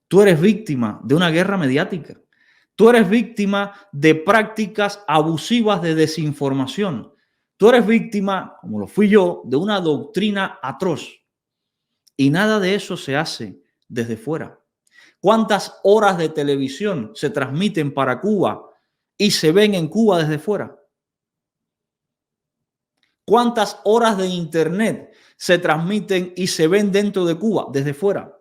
Tú eres víctima de una guerra mediática. Tú eres víctima de prácticas abusivas de desinformación. Tú eres víctima, como lo fui yo, de una doctrina atroz. Y nada de eso se hace desde fuera. ¿Cuántas horas de televisión se transmiten para Cuba y se ven en Cuba desde fuera? ¿Cuántas horas de internet se transmiten y se ven dentro de Cuba desde fuera?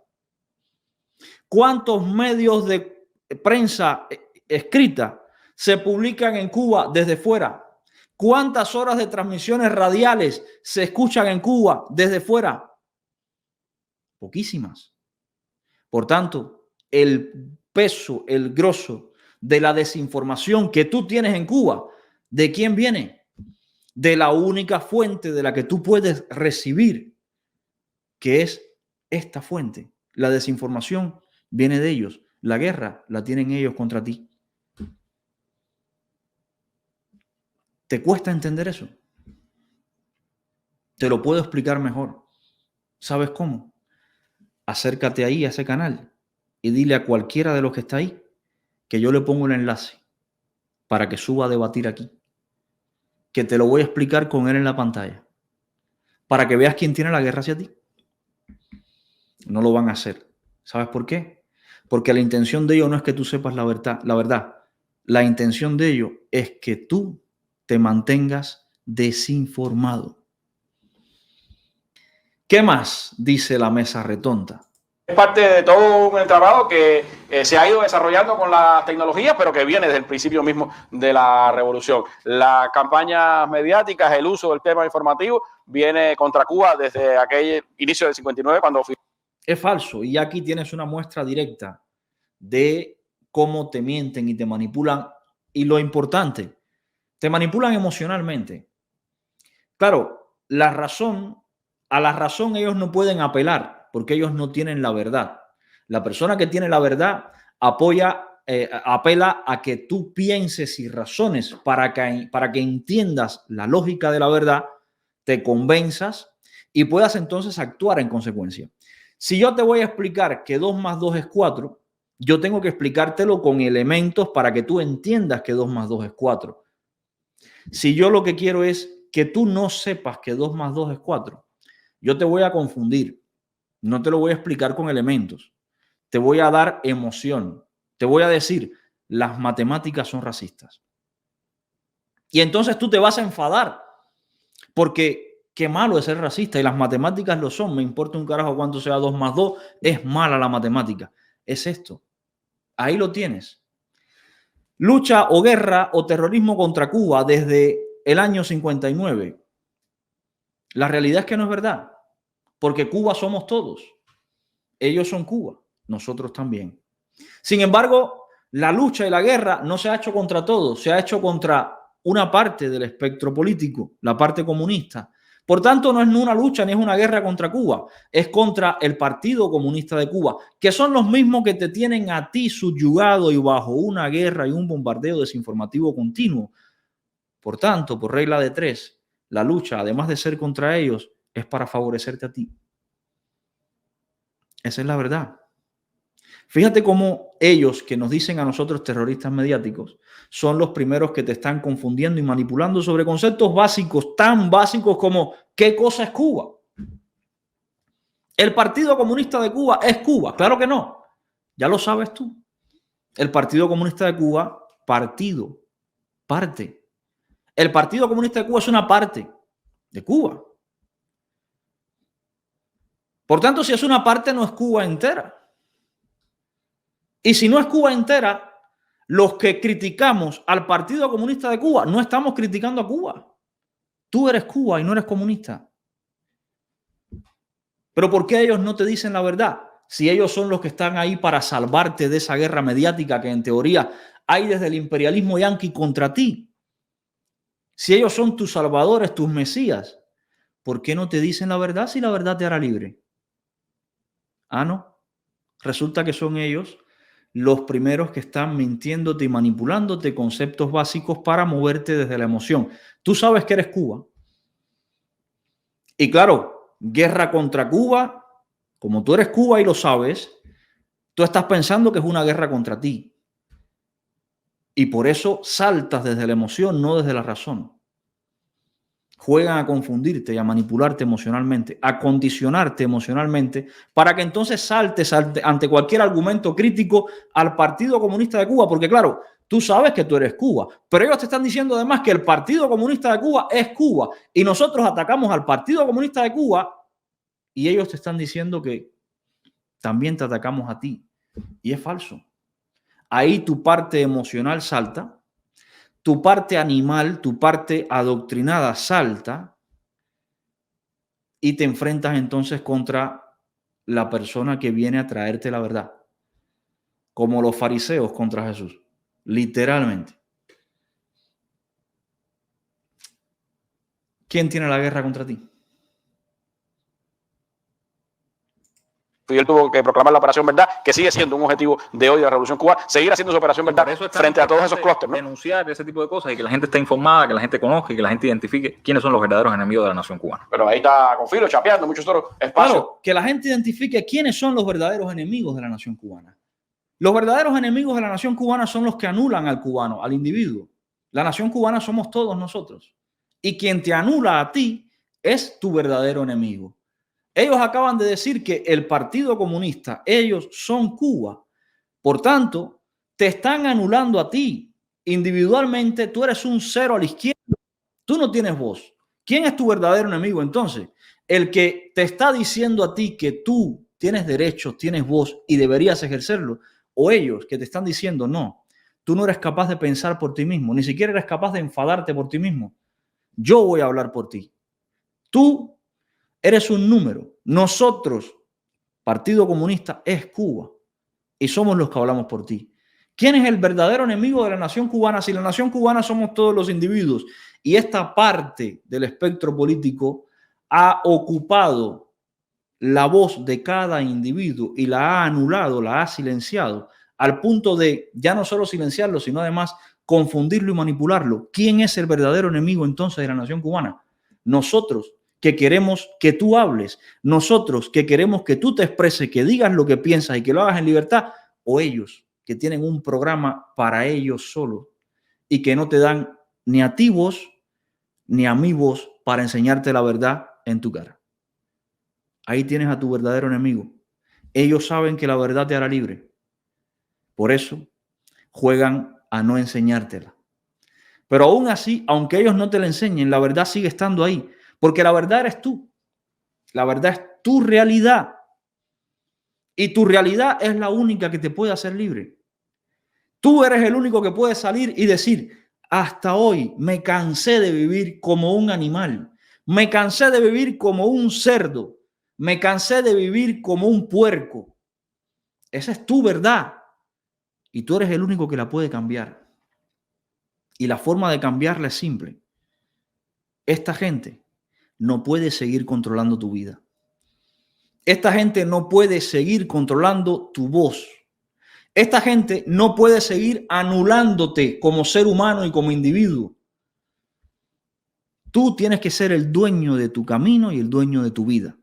¿Cuántos medios de prensa escrita se publican en Cuba desde fuera? ¿Cuántas horas de transmisiones radiales se escuchan en Cuba desde fuera? Poquísimas. Por tanto, el peso, el grosso de la desinformación que tú tienes en Cuba, ¿de quién viene? De la única fuente de la que tú puedes recibir, que es esta fuente. La desinformación viene de ellos. La guerra la tienen ellos contra ti. ¿Te cuesta entender eso? Te lo puedo explicar mejor. ¿Sabes cómo? Acércate ahí a ese canal y dile a cualquiera de los que está ahí que yo le pongo el enlace para que suba a debatir aquí. Que te lo voy a explicar con él en la pantalla. Para que veas quién tiene la guerra hacia ti. No lo van a hacer. ¿Sabes por qué? Porque la intención de ellos no es que tú sepas la verdad. La intención de ellos es que tú te mantengas desinformado. ¿Qué más dice la mesa redonda? Es parte de todo un entramado que se ha ido desarrollando con las tecnologías, pero que viene desde el principio mismo de la revolución. Las campañas mediáticas, el uso del tema informativo, viene contra Cuba desde aquel inicio del 59, cuando... Es falso. Y aquí tienes una muestra directa de cómo te mienten y te manipulan. Y lo importante, te manipulan emocionalmente. Claro, a la razón ellos no pueden apelar porque ellos no tienen la verdad. La persona que tiene la verdad apela a que tú pienses y razones para que entiendas la lógica de la verdad, te convenzas y puedas entonces actuar en consecuencia. Si yo te voy a explicar que 2 más 2 es 4, yo tengo que explicártelo con elementos para que tú entiendas que 2 más 2 es 4. Si yo lo que quiero es que tú no sepas que 2 más 2 es 4, yo te voy a confundir. No te lo voy a explicar con elementos. Te voy a dar emoción. Te voy a decir, las matemáticas son racistas. Y entonces tú te vas a enfadar porque qué malo es ser racista y las matemáticas lo son. Me importa un carajo cuánto sea 2 más 2. Es mala la matemática. Es esto. Ahí lo tienes. Lucha o guerra o terrorismo contra Cuba desde el año 59. La realidad es que no es verdad. Porque Cuba somos todos. Ellos son Cuba. Nosotros también. Sin embargo, La lucha y la guerra no se ha hecho contra todos, se ha hecho contra una parte del espectro político, la parte comunista. Por tanto, no es una lucha ni es una guerra contra Cuba, es contra el Partido Comunista de Cuba, que son los mismos que te tienen a ti subyugado y bajo una guerra y un bombardeo desinformativo continuo. Por tanto, por regla de tres, la lucha, además de ser contra ellos, es para favorecerte a ti. Esa es la verdad. Fíjate cómo ellos que nos dicen a nosotros terroristas mediáticos son los primeros que te están confundiendo y manipulando sobre conceptos básicos, tan básicos como ¿qué cosa es Cuba? ¿El Partido Comunista de Cuba es Cuba? Claro que no. Ya lo sabes tú. El Partido Comunista de Cuba, partido, parte. El Partido Comunista de Cuba es una parte de Cuba. Por tanto, si es una parte, no es Cuba entera. Y si no es Cuba entera, los que criticamos al Partido Comunista de Cuba no estamos criticando a Cuba. Tú eres Cuba y no eres comunista. Pero ¿por qué ellos no te dicen la verdad? Si ellos son los que están ahí para salvarte de esa guerra mediática que en teoría hay desde el imperialismo yanqui contra ti. Si ellos son tus salvadores, tus mesías, ¿por qué no te dicen la verdad si la verdad te hará libre? Ah, no. Resulta que son ellos los primeros que están mintiéndote y manipulándote conceptos básicos para moverte desde la emoción. Tú sabes que eres Cuba. Y claro, guerra contra Cuba, como tú eres Cuba y lo sabes, tú estás pensando que es una guerra contra ti. Y por eso saltas desde la emoción, no desde la razón. Juegan a confundirte y a manipularte emocionalmente, a condicionarte emocionalmente, para que entonces saltes ante cualquier argumento crítico al Partido Comunista de Cuba, porque claro, tú sabes que tú eres Cuba, pero ellos te están diciendo además que el Partido Comunista de Cuba es Cuba, y nosotros atacamos al Partido Comunista de Cuba, y ellos te están diciendo que también te atacamos a ti, y es falso. Ahí tu parte emocional salta, tu parte animal, tu parte adoctrinada salta y te enfrentas entonces contra la persona que viene a traerte la verdad. Como los fariseos contra Jesús, literalmente. ¿Quién tiene la guerra contra ti? Fidel tuvo que proclamar la Operación Verdad, que sigue siendo un objetivo de hoy de la Revolución Cubana, seguir haciendo su Operación Verdad frente a todos esos clústeres, ¿no? Denunciar ese tipo de cosas y que la gente esté informada, que la gente conozca y que la gente identifique quiénes son los verdaderos enemigos de la nación cubana. Pero ahí está Confilo chapeando muchos otros espacios. Claro, que la gente identifique quiénes son los verdaderos enemigos de la nación cubana. Los verdaderos enemigos de la nación cubana son los que anulan al cubano, al individuo. La nación cubana somos todos nosotros. Y quien te anula a ti es tu verdadero enemigo. Ellos acaban de decir que el Partido Comunista, ellos son Cuba. Por tanto, te están anulando a ti. Individualmente, tú eres un cero a la izquierda. Tú no tienes voz. ¿Quién es tu verdadero enemigo entonces? El que te está diciendo a ti que tú tienes derechos, tienes voz y deberías ejercerlo. O ellos que te están diciendo, no, tú no eres capaz de pensar por ti mismo, ni siquiera eres capaz de enfadarte por ti mismo. Yo voy a hablar por ti. Tú eres un número. Nosotros, Partido Comunista, es Cuba. Y somos los que hablamos por ti. ¿Quién es el verdadero enemigo de la nación cubana? Si la nación cubana somos todos los individuos y esta parte del espectro político ha ocupado la voz de cada individuo y la ha anulado, la ha silenciado, al punto de ya no solo silenciarlo, sino además confundirlo y manipularlo. ¿Quién es el verdadero enemigo entonces de la nación cubana? Nosotros, que queremos que tú hables, nosotros que queremos que tú te expreses, que digas lo que piensas y que lo hagas en libertad, o ellos que tienen un programa para ellos solos y que no te dan ni a ti voz ni a mi voz para enseñarte la verdad en tu cara. Ahí tienes a tu verdadero enemigo. Ellos saben que la verdad te hará libre. Por eso juegan a no enseñártela. Pero aún así, aunque ellos no te la enseñen, la verdad sigue estando ahí. Porque la verdad eres tú. La verdad es tu realidad. Y tu realidad es la única que te puede hacer libre. Tú eres el único que puede salir y decir, hasta hoy me cansé de vivir como un animal. Me cansé de vivir como un cerdo. Me cansé de vivir como un puerco. Esa es tu verdad. Y tú eres el único que la puede cambiar. Y la forma de cambiarla es simple. Esta gente no puede seguir controlando tu vida. Esta gente no puede seguir controlando tu voz. Esta gente no puede seguir anulándote como ser humano y como individuo. Tú tienes que ser el dueño de tu camino y el dueño de tu vida.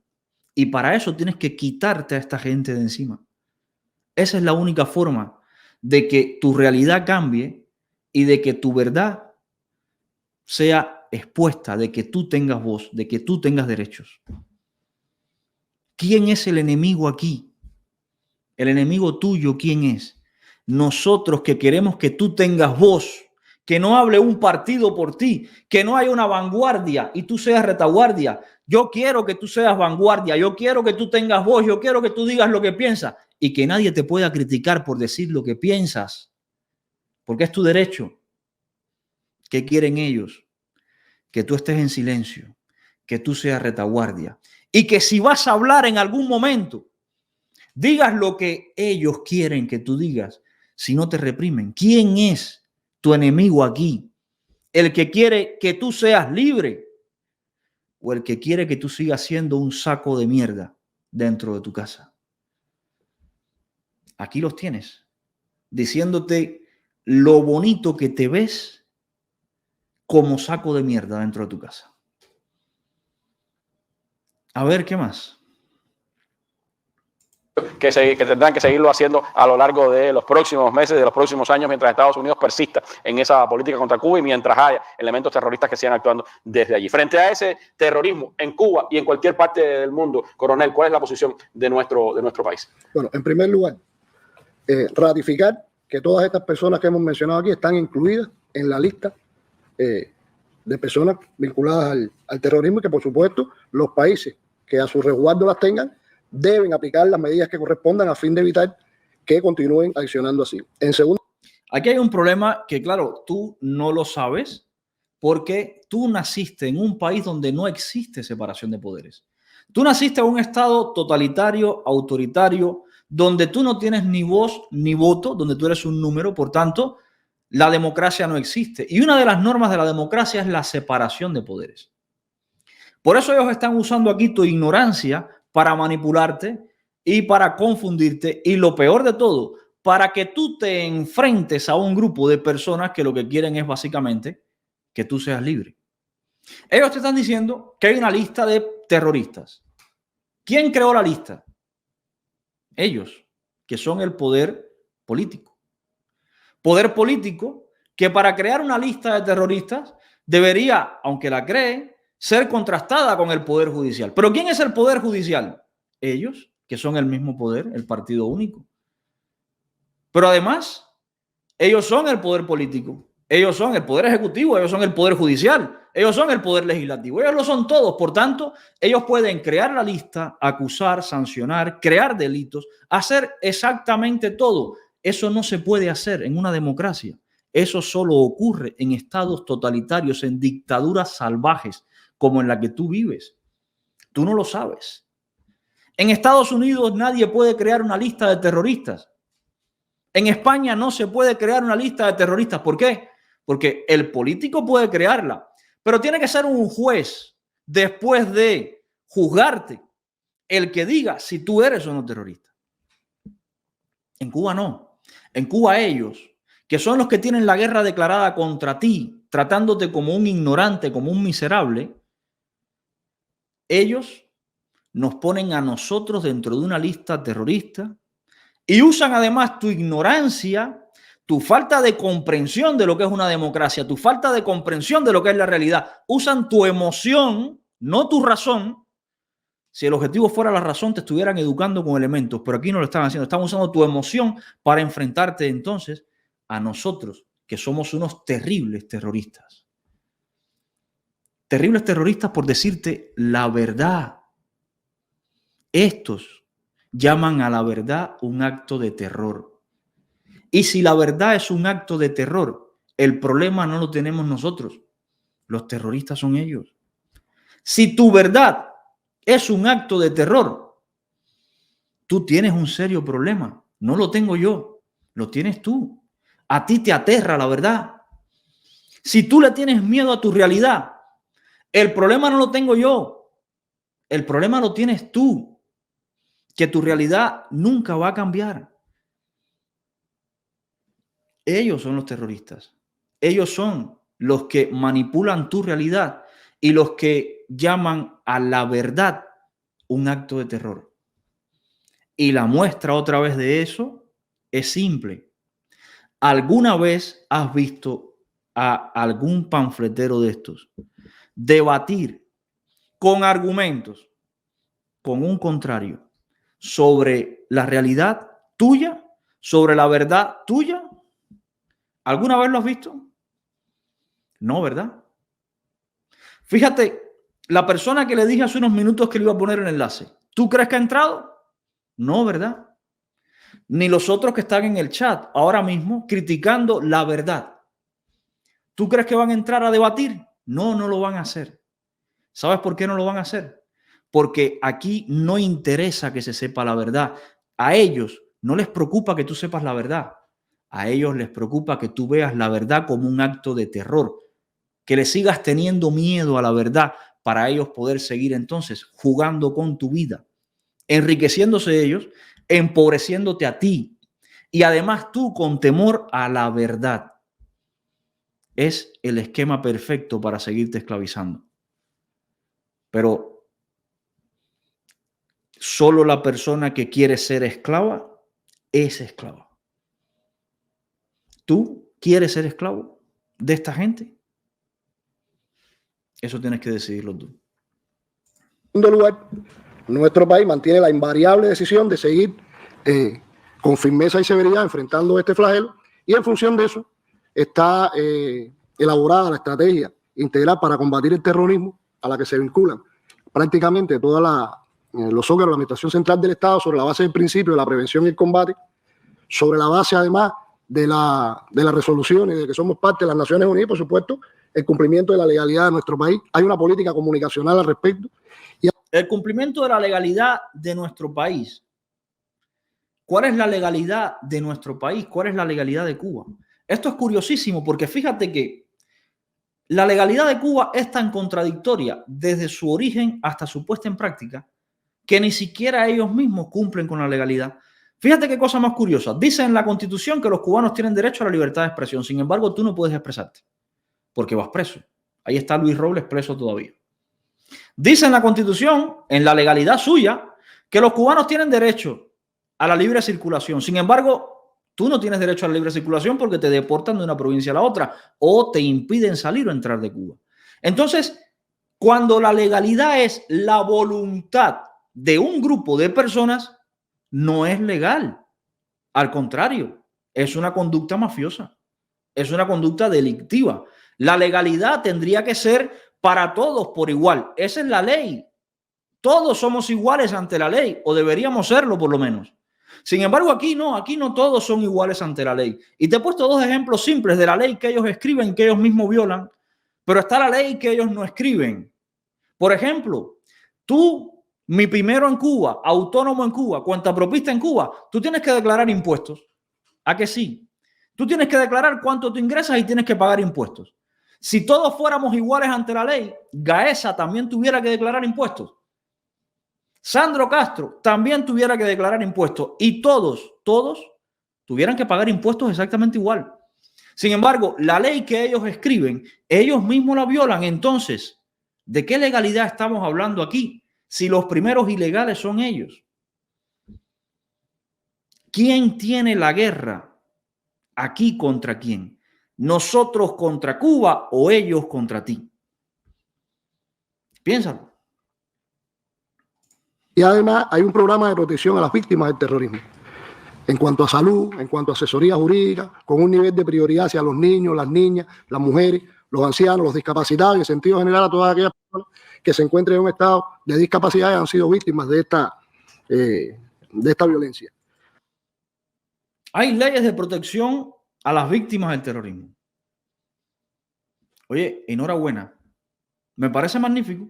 Y para eso tienes que quitarte a esta gente de encima. Esa es la única forma de que tu realidad cambie y de que tu verdad sea expuesta, de que tú tengas voz, de que tú tengas derechos. ¿Quién es el enemigo aquí? El enemigo tuyo, ¿quién es? Nosotros que queremos que tú tengas voz, que no hable un partido por ti, que no haya una vanguardia y tú seas retaguardia. Yo quiero que tú seas vanguardia, yo quiero que tú tengas voz, yo quiero que tú digas lo que piensas y que nadie te pueda criticar por decir lo que piensas, porque es tu derecho. ¿Qué quieren ellos? Que tú estés en silencio, que tú seas retaguardia y que si vas a hablar en algún momento, digas lo que ellos quieren que tú digas, si no te reprimen. ¿Quién es tu enemigo aquí? ¿El que quiere que tú seas libre o el que quiere que tú sigas siendo un saco de mierda dentro de tu casa? Aquí los tienes, diciéndote lo bonito que te ves como saco de mierda dentro de tu casa. A ver, ¿qué más? Que tendrán que seguirlo haciendo a lo largo de los próximos meses, de los próximos años, mientras Estados Unidos persista en esa política contra Cuba y mientras haya elementos terroristas que sigan actuando desde allí. Frente a ese terrorismo en Cuba y en cualquier parte del mundo, coronel, ¿cuál es la posición de nuestro país? Bueno, en primer lugar, ratificar que todas estas personas que hemos mencionado aquí están incluidas en la lista de personas vinculadas al terrorismo y que, por supuesto, los países que a su resguardo las tengan deben aplicar las medidas que correspondan a fin de evitar que continúen accionando así. En segundo, aquí hay un problema que, claro, tú no lo sabes porque tú naciste en un país donde no existe separación de poderes. Tú naciste en un estado totalitario, autoritario, donde tú no tienes ni voz ni voto, donde tú eres un número, por tanto, la democracia no existe. Y una de las normas de la democracia es la separación de poderes. Por eso ellos están usando aquí tu ignorancia para manipularte y para confundirte. Y lo peor de todo, para que tú te enfrentes a un grupo de personas que lo que quieren es básicamente que tú seas libre. Ellos te están diciendo que hay una lista de terroristas. ¿Quién creó la lista? Ellos, que son el poder político. Poder político que para crear una lista de terroristas debería, aunque la cree, ser contrastada con el poder judicial. ¿Pero quién es el poder judicial? Ellos, que son el mismo poder, el partido único. Pero además, ellos son el poder político. Ellos son el poder ejecutivo, ellos son el poder judicial, ellos son el poder legislativo, ellos lo son todos. Por tanto, ellos pueden crear la lista, acusar, sancionar, crear delitos, hacer exactamente todo. Eso no se puede hacer en una democracia. Eso solo ocurre en estados totalitarios, en dictaduras salvajes, como en la que tú vives. Tú no lo sabes. En Estados Unidos nadie puede crear una lista de terroristas. En España no se puede crear una lista de terroristas. ¿Por qué? Porque el político puede crearla, pero tiene que ser un juez, después de juzgarte, el que diga si tú eres o no terrorista. En Cuba no. En Cuba ellos, que son los que tienen la guerra declarada contra ti, tratándote como un ignorante, como un miserable, ellos nos ponen a nosotros dentro de una lista terrorista y usan además tu ignorancia, tu falta de comprensión de lo que es una democracia, tu falta de comprensión de lo que es la realidad. Usan tu emoción, no tu razón. Si el objetivo fuera la razón, te estuvieran educando con elementos, pero aquí no lo están haciendo. Están usando tu emoción para enfrentarte entonces a nosotros, que somos unos terribles terroristas. Terribles terroristas por decirte la verdad. Estos llaman a la verdad un acto de terror. Y si la verdad es un acto de terror, el problema no lo tenemos nosotros. Los terroristas son ellos. Si tu verdad es un acto de terror, tú tienes un serio problema. No lo tengo yo. Lo tienes tú. A ti te aterra la verdad. Si tú le tienes miedo a tu realidad, el problema no lo tengo yo. El problema lo tienes tú. Que tu realidad nunca va a cambiar. Ellos son los terroristas. Ellos son los que manipulan tu realidad y los que llaman a la verdad un acto de terror. Y la muestra otra vez de eso es simple. ¿Alguna vez has visto a algún panfletero de estos debatir con argumentos, con un contrario, sobre la realidad tuya, sobre la verdad tuya? ¿Alguna vez lo has visto? No, ¿verdad? Fíjate, la persona que le dije hace unos minutos que le iba a poner el enlace, ¿tú crees que ha entrado? No, ¿verdad? Ni los otros que están en el chat ahora mismo criticando la verdad. ¿Tú crees que van a entrar a debatir? No, no lo van a hacer. ¿Sabes por qué no lo van a hacer? Porque aquí no interesa que se sepa la verdad. A ellos no les preocupa que tú sepas la verdad. A ellos les preocupa que tú veas la verdad como un acto de terror, que le sigas teniendo miedo a la verdad para ellos poder seguir entonces jugando con tu vida, enriqueciéndose ellos, empobreciéndote a ti y además tú con temor a la verdad. Es el esquema perfecto para seguirte esclavizando. Pero solo la persona que quiere ser esclava es esclava. ¿Tú quieres ser esclavo de esta gente? Eso tienes que decidirlo tú. En segundo lugar, nuestro país mantiene la invariable decisión de seguir con firmeza y severidad enfrentando este flagelo, y en función de eso está elaborada la estrategia integral para combatir el terrorismo, a la que se vinculan prácticamente todos los órganos de la Administración Central del Estado, sobre la base del principio de la prevención y el combate, sobre la base además de las resoluciones de que somos parte de las Naciones Unidas, por supuesto, el cumplimiento de la legalidad de nuestro país. Hay una política comunicacional al respecto. El cumplimiento de la legalidad de nuestro país. ¿Cuál es la legalidad de nuestro país? ¿Cuál es la legalidad de Cuba? Esto es curiosísimo porque fíjate que la legalidad de Cuba es tan contradictoria desde su origen hasta su puesta en práctica que ni siquiera ellos mismos cumplen con la legalidad. Fíjate qué cosa más curiosa. Dice en la Constitución que los cubanos tienen derecho a la libertad de expresión. Sin embargo, tú no puedes expresarte porque vas preso. Ahí está Luis Robles preso todavía. Dice en la Constitución, en la legalidad suya, que los cubanos tienen derecho a la libre circulación. Sin embargo, tú no tienes derecho a la libre circulación porque te deportan de una provincia a la otra o te impiden salir o entrar de Cuba. Entonces, cuando la legalidad es la voluntad de un grupo de personas, no es legal. Al contrario, es una conducta mafiosa. Es una conducta delictiva. La legalidad tendría que ser para todos por igual. Esa es la ley. Todos somos iguales ante la ley, o deberíamos serlo por lo menos. Sin embargo, aquí no todos son iguales ante la ley. Y te he puesto dos ejemplos simples de la ley que ellos escriben, que ellos mismos violan, pero está la ley que ellos no escriben. Por ejemplo, tú, mi primero en Cuba, autónomo en Cuba, cuentapropista en Cuba, tú tienes que declarar impuestos. ¿A que sí? Tú tienes que declarar cuánto tú ingresas y tienes que pagar impuestos. Si todos fuéramos iguales ante la ley, Gaesa también tuviera que declarar impuestos. Sandro Castro también tuviera que declarar impuestos y todos tuvieran que pagar impuestos exactamente igual. Sin embargo, la ley que ellos escriben, ellos mismos la violan. Entonces, ¿de qué legalidad estamos hablando aquí si los primeros ilegales son ellos? ¿Quién tiene la guerra aquí contra quién? ¿Nosotros contra Cuba o ellos contra ti? Piénsalo. Y además hay un programa de protección a las víctimas del terrorismo. En cuanto a salud, en cuanto a asesoría jurídica, con un nivel de prioridad hacia los niños, las niñas, las mujeres, los ancianos, los discapacitados y en sentido general a todas aquellas personas que se encuentren en un estado de discapacidad y han sido víctimas de esta violencia. Hay leyes de protección a las víctimas del terrorismo. Oye, enhorabuena. Me parece magnífico.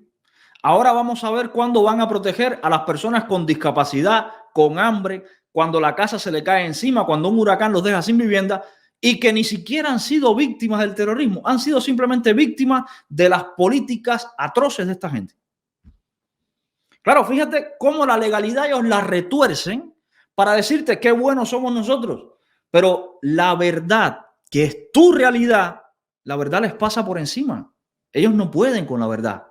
Ahora vamos a ver cuándo van a proteger a las personas con discapacidad con hambre, cuando la casa se le cae encima, cuando un huracán los deja sin vivienda, y que ni siquiera han sido víctimas del terrorismo, han sido simplemente víctimas de las políticas atroces de esta gente. Claro, fíjate cómo la legalidad ellos la retuercen para decirte qué buenos somos nosotros, pero la verdad, que es tu realidad, la verdad les pasa por encima. Ellos no pueden con la verdad.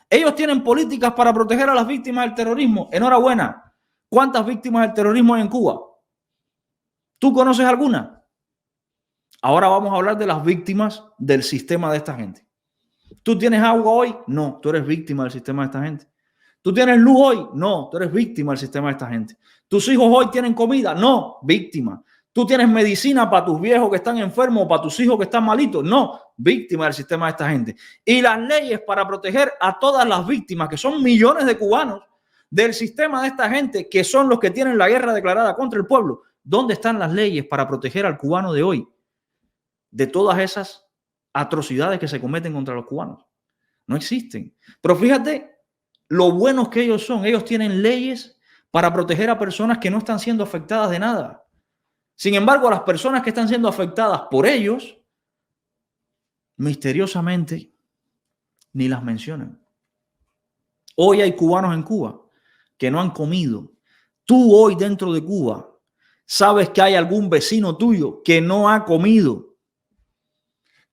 Ellos tienen políticas para proteger a las víctimas del terrorismo. Enhorabuena. ¿Cuántas víctimas del terrorismo hay en Cuba? ¿Tú conoces alguna? Ahora vamos a hablar de las víctimas del sistema de esta gente. ¿Tú tienes agua hoy? No, tú eres víctima del sistema de esta gente. ¿Tú tienes luz hoy? No, tú eres víctima del sistema de esta gente. ¿Tus hijos hoy tienen comida? No, víctima. ¿Tú tienes medicina para tus viejos que están enfermos o para tus hijos que están malitos? No, víctima del sistema de esta gente. Y las leyes para proteger a todas las víctimas, que son millones de cubanos, del sistema de esta gente, que son los que tienen la guerra declarada contra el pueblo. ¿Dónde están las leyes para proteger al cubano de hoy de todas esas atrocidades que se cometen contra los cubanos? No existen. Pero fíjate lo buenos que ellos son. Ellos tienen leyes para proteger a personas que no están siendo afectadas de nada. Sin embargo, a las personas que están siendo afectadas por ellos, misteriosamente, ni las mencionan. Hoy hay cubanos en Cuba que no han comido. Tú hoy dentro de Cuba sabes que hay algún vecino tuyo que no ha comido.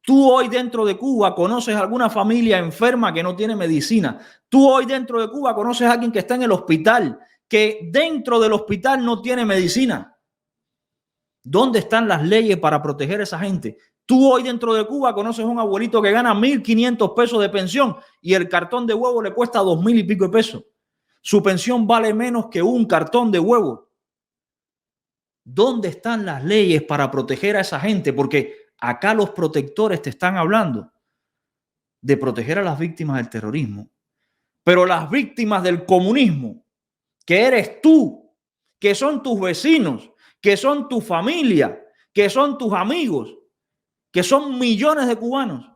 Tú hoy dentro de Cuba conoces alguna familia enferma que no tiene medicina. Tú hoy dentro de Cuba conoces a alguien que está en el hospital, que dentro del hospital no tiene medicina. ¿Dónde están las leyes para proteger a esa gente? Tú hoy dentro de Cuba conoces a un abuelito que gana 1.500 pesos de pensión y el cartón de huevo le cuesta 2.000 y pico de pesos. Su pensión vale menos que un cartón de huevo. ¿Dónde están las leyes para proteger a esa gente? Porque acá los protectores te están hablando de proteger a las víctimas del terrorismo, pero las víctimas del comunismo, que eres tú, que son tus vecinos, que son tu familia, que son tus amigos, que son millones de cubanos,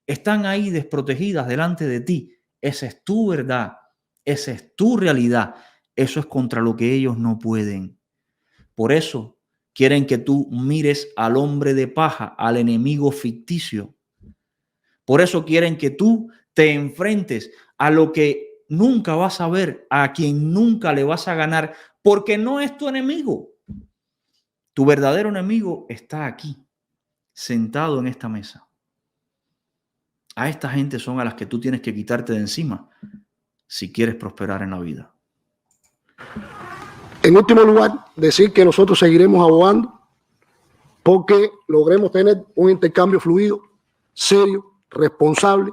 están ahí desprotegidas delante de ti. Esa es tu verdad, esa es tu realidad. Eso es contra lo que ellos no pueden. Por eso quieren que tú mires al hombre de paja, al enemigo ficticio. Por eso quieren que tú te enfrentes a lo que nunca vas a ver, a quien nunca le vas a ganar, porque no es tu enemigo. Tu verdadero enemigo está aquí, sentado en esta mesa. A esta gente son a las que tú tienes que quitarte de encima si quieres prosperar en la vida. En último lugar, decir que nosotros seguiremos abogando porque logremos tener un intercambio fluido, serio, responsable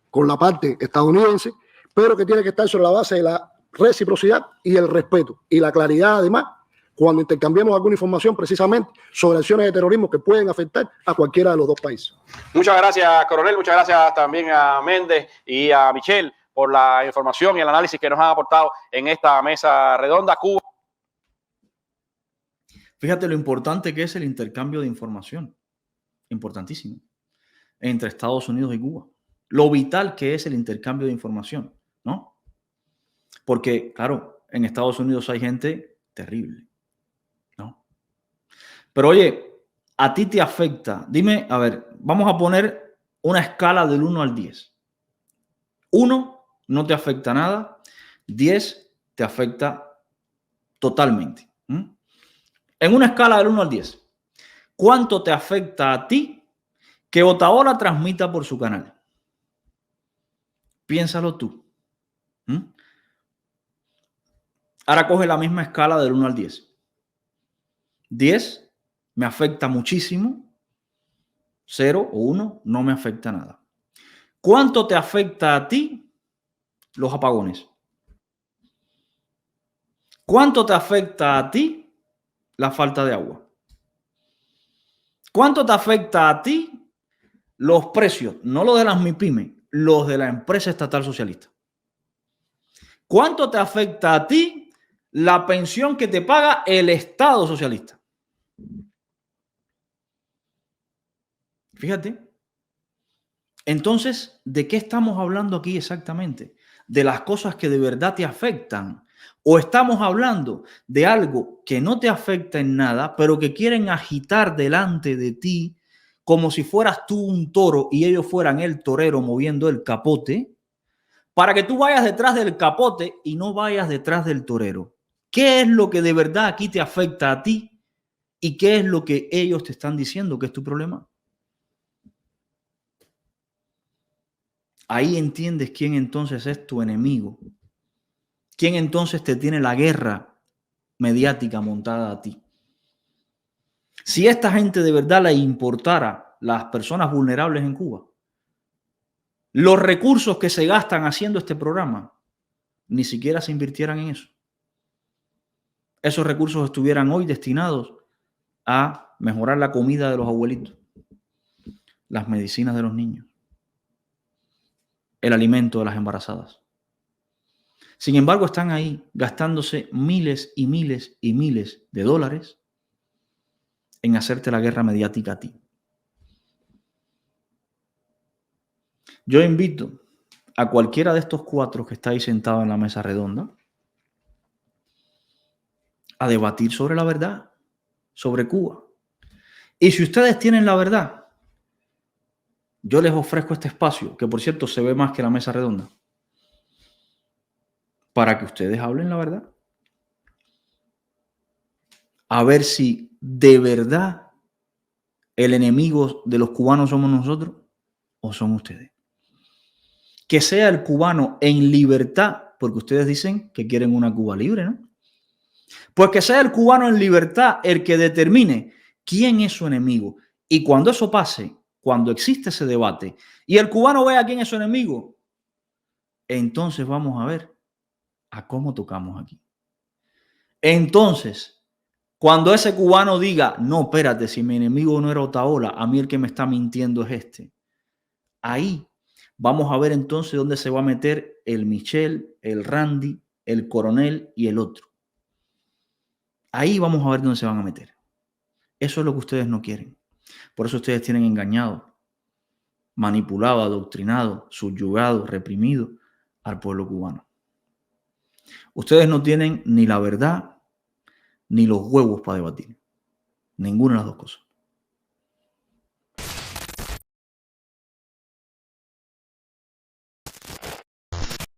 con la parte estadounidense, pero que tiene que estar sobre la base de la reciprocidad y el respeto y la claridad, además, cuando intercambiemos alguna información precisamente sobre acciones de terrorismo que pueden afectar a cualquiera de los dos países. Muchas gracias, coronel. Muchas gracias también a Méndez y a Michelle por la información y el análisis que nos han aportado en esta mesa redonda. Cuba. Fíjate lo importante que es el intercambio de información. Importantísimo. Entre Estados Unidos y Cuba. Lo vital que es el intercambio de información, ¿no? Porque, claro, en Estados Unidos hay gente terrible, ¿no? Pero oye, a ti te afecta. Dime, a ver, vamos a poner una escala del 1 al 10. 1 no te afecta nada. 10 te afecta totalmente. En una escala del 1 al 10, ¿cuánto te afecta a ti que Otaola transmita por su canal? Piénsalo tú. Ahora coge la misma escala del 1 al 10. 10 me afecta muchísimo. 0 o 1 no me afecta nada. ¿Cuánto te afecta a ti los apagones? ¿Cuánto te afecta a ti la falta de agua? ¿Cuánto te afecta a ti los precios? No los de las MIPYME, los de la empresa estatal socialista. ¿Cuánto te afecta a ti la pensión que te paga el Estado socialista? Fíjate. Entonces, ¿de qué estamos hablando aquí exactamente? De las cosas que de verdad te afectan. O estamos hablando de algo que no te afecta en nada, pero que quieren agitar delante de ti como si fueras tú un toro y ellos fueran el torero moviendo el capote, para que tú vayas detrás del capote y no vayas detrás del torero. ¿Qué es lo que de verdad aquí te afecta a ti? ¿Y qué es lo que ellos te están diciendo que es tu problema? Ahí entiendes quién entonces es tu enemigo. ¿Quién entonces te tiene la guerra mediática montada a ti? Si esta gente de verdad le importara las personas vulnerables en Cuba, los recursos que se gastan haciendo este programa, ni siquiera se invirtieran en eso. Esos recursos estuvieran hoy destinados a mejorar la comida de los abuelitos, las medicinas de los niños, el alimento de las embarazadas. Sin embargo, están ahí gastándose miles y miles y miles de dólares en hacerte la guerra mediática a ti. Yo invito a cualquiera de estos 4 que está ahí sentado en la mesa redonda a debatir sobre la verdad, sobre Cuba. Y si ustedes tienen la verdad, yo les ofrezco este espacio, que por cierto se ve más que la mesa redonda, para que ustedes hablen la verdad. A ver si de verdad el enemigo de los cubanos somos nosotros o son ustedes. Que sea el cubano en libertad, porque ustedes dicen que quieren una Cuba libre, ¿no? Pues que sea el cubano en libertad el que determine quién es su enemigo. Y cuando eso pase, cuando existe ese debate y el cubano vea quién es su enemigo, entonces vamos a ver a cómo tocamos aquí. Entonces, cuando ese cubano diga, no, espérate, si mi enemigo no era Otaola, a mí el que me está mintiendo es este. Ahí vamos a ver entonces dónde se va a meter el Michel, el Randy, el Coronel y el otro. Ahí vamos a ver dónde se van a meter. Eso es lo que ustedes no quieren. Por eso ustedes tienen engañado, manipulado, adoctrinado, subyugado, reprimido al pueblo cubano. Ustedes no tienen ni la verdad ni los huevos para debatir. Ninguna de las dos cosas.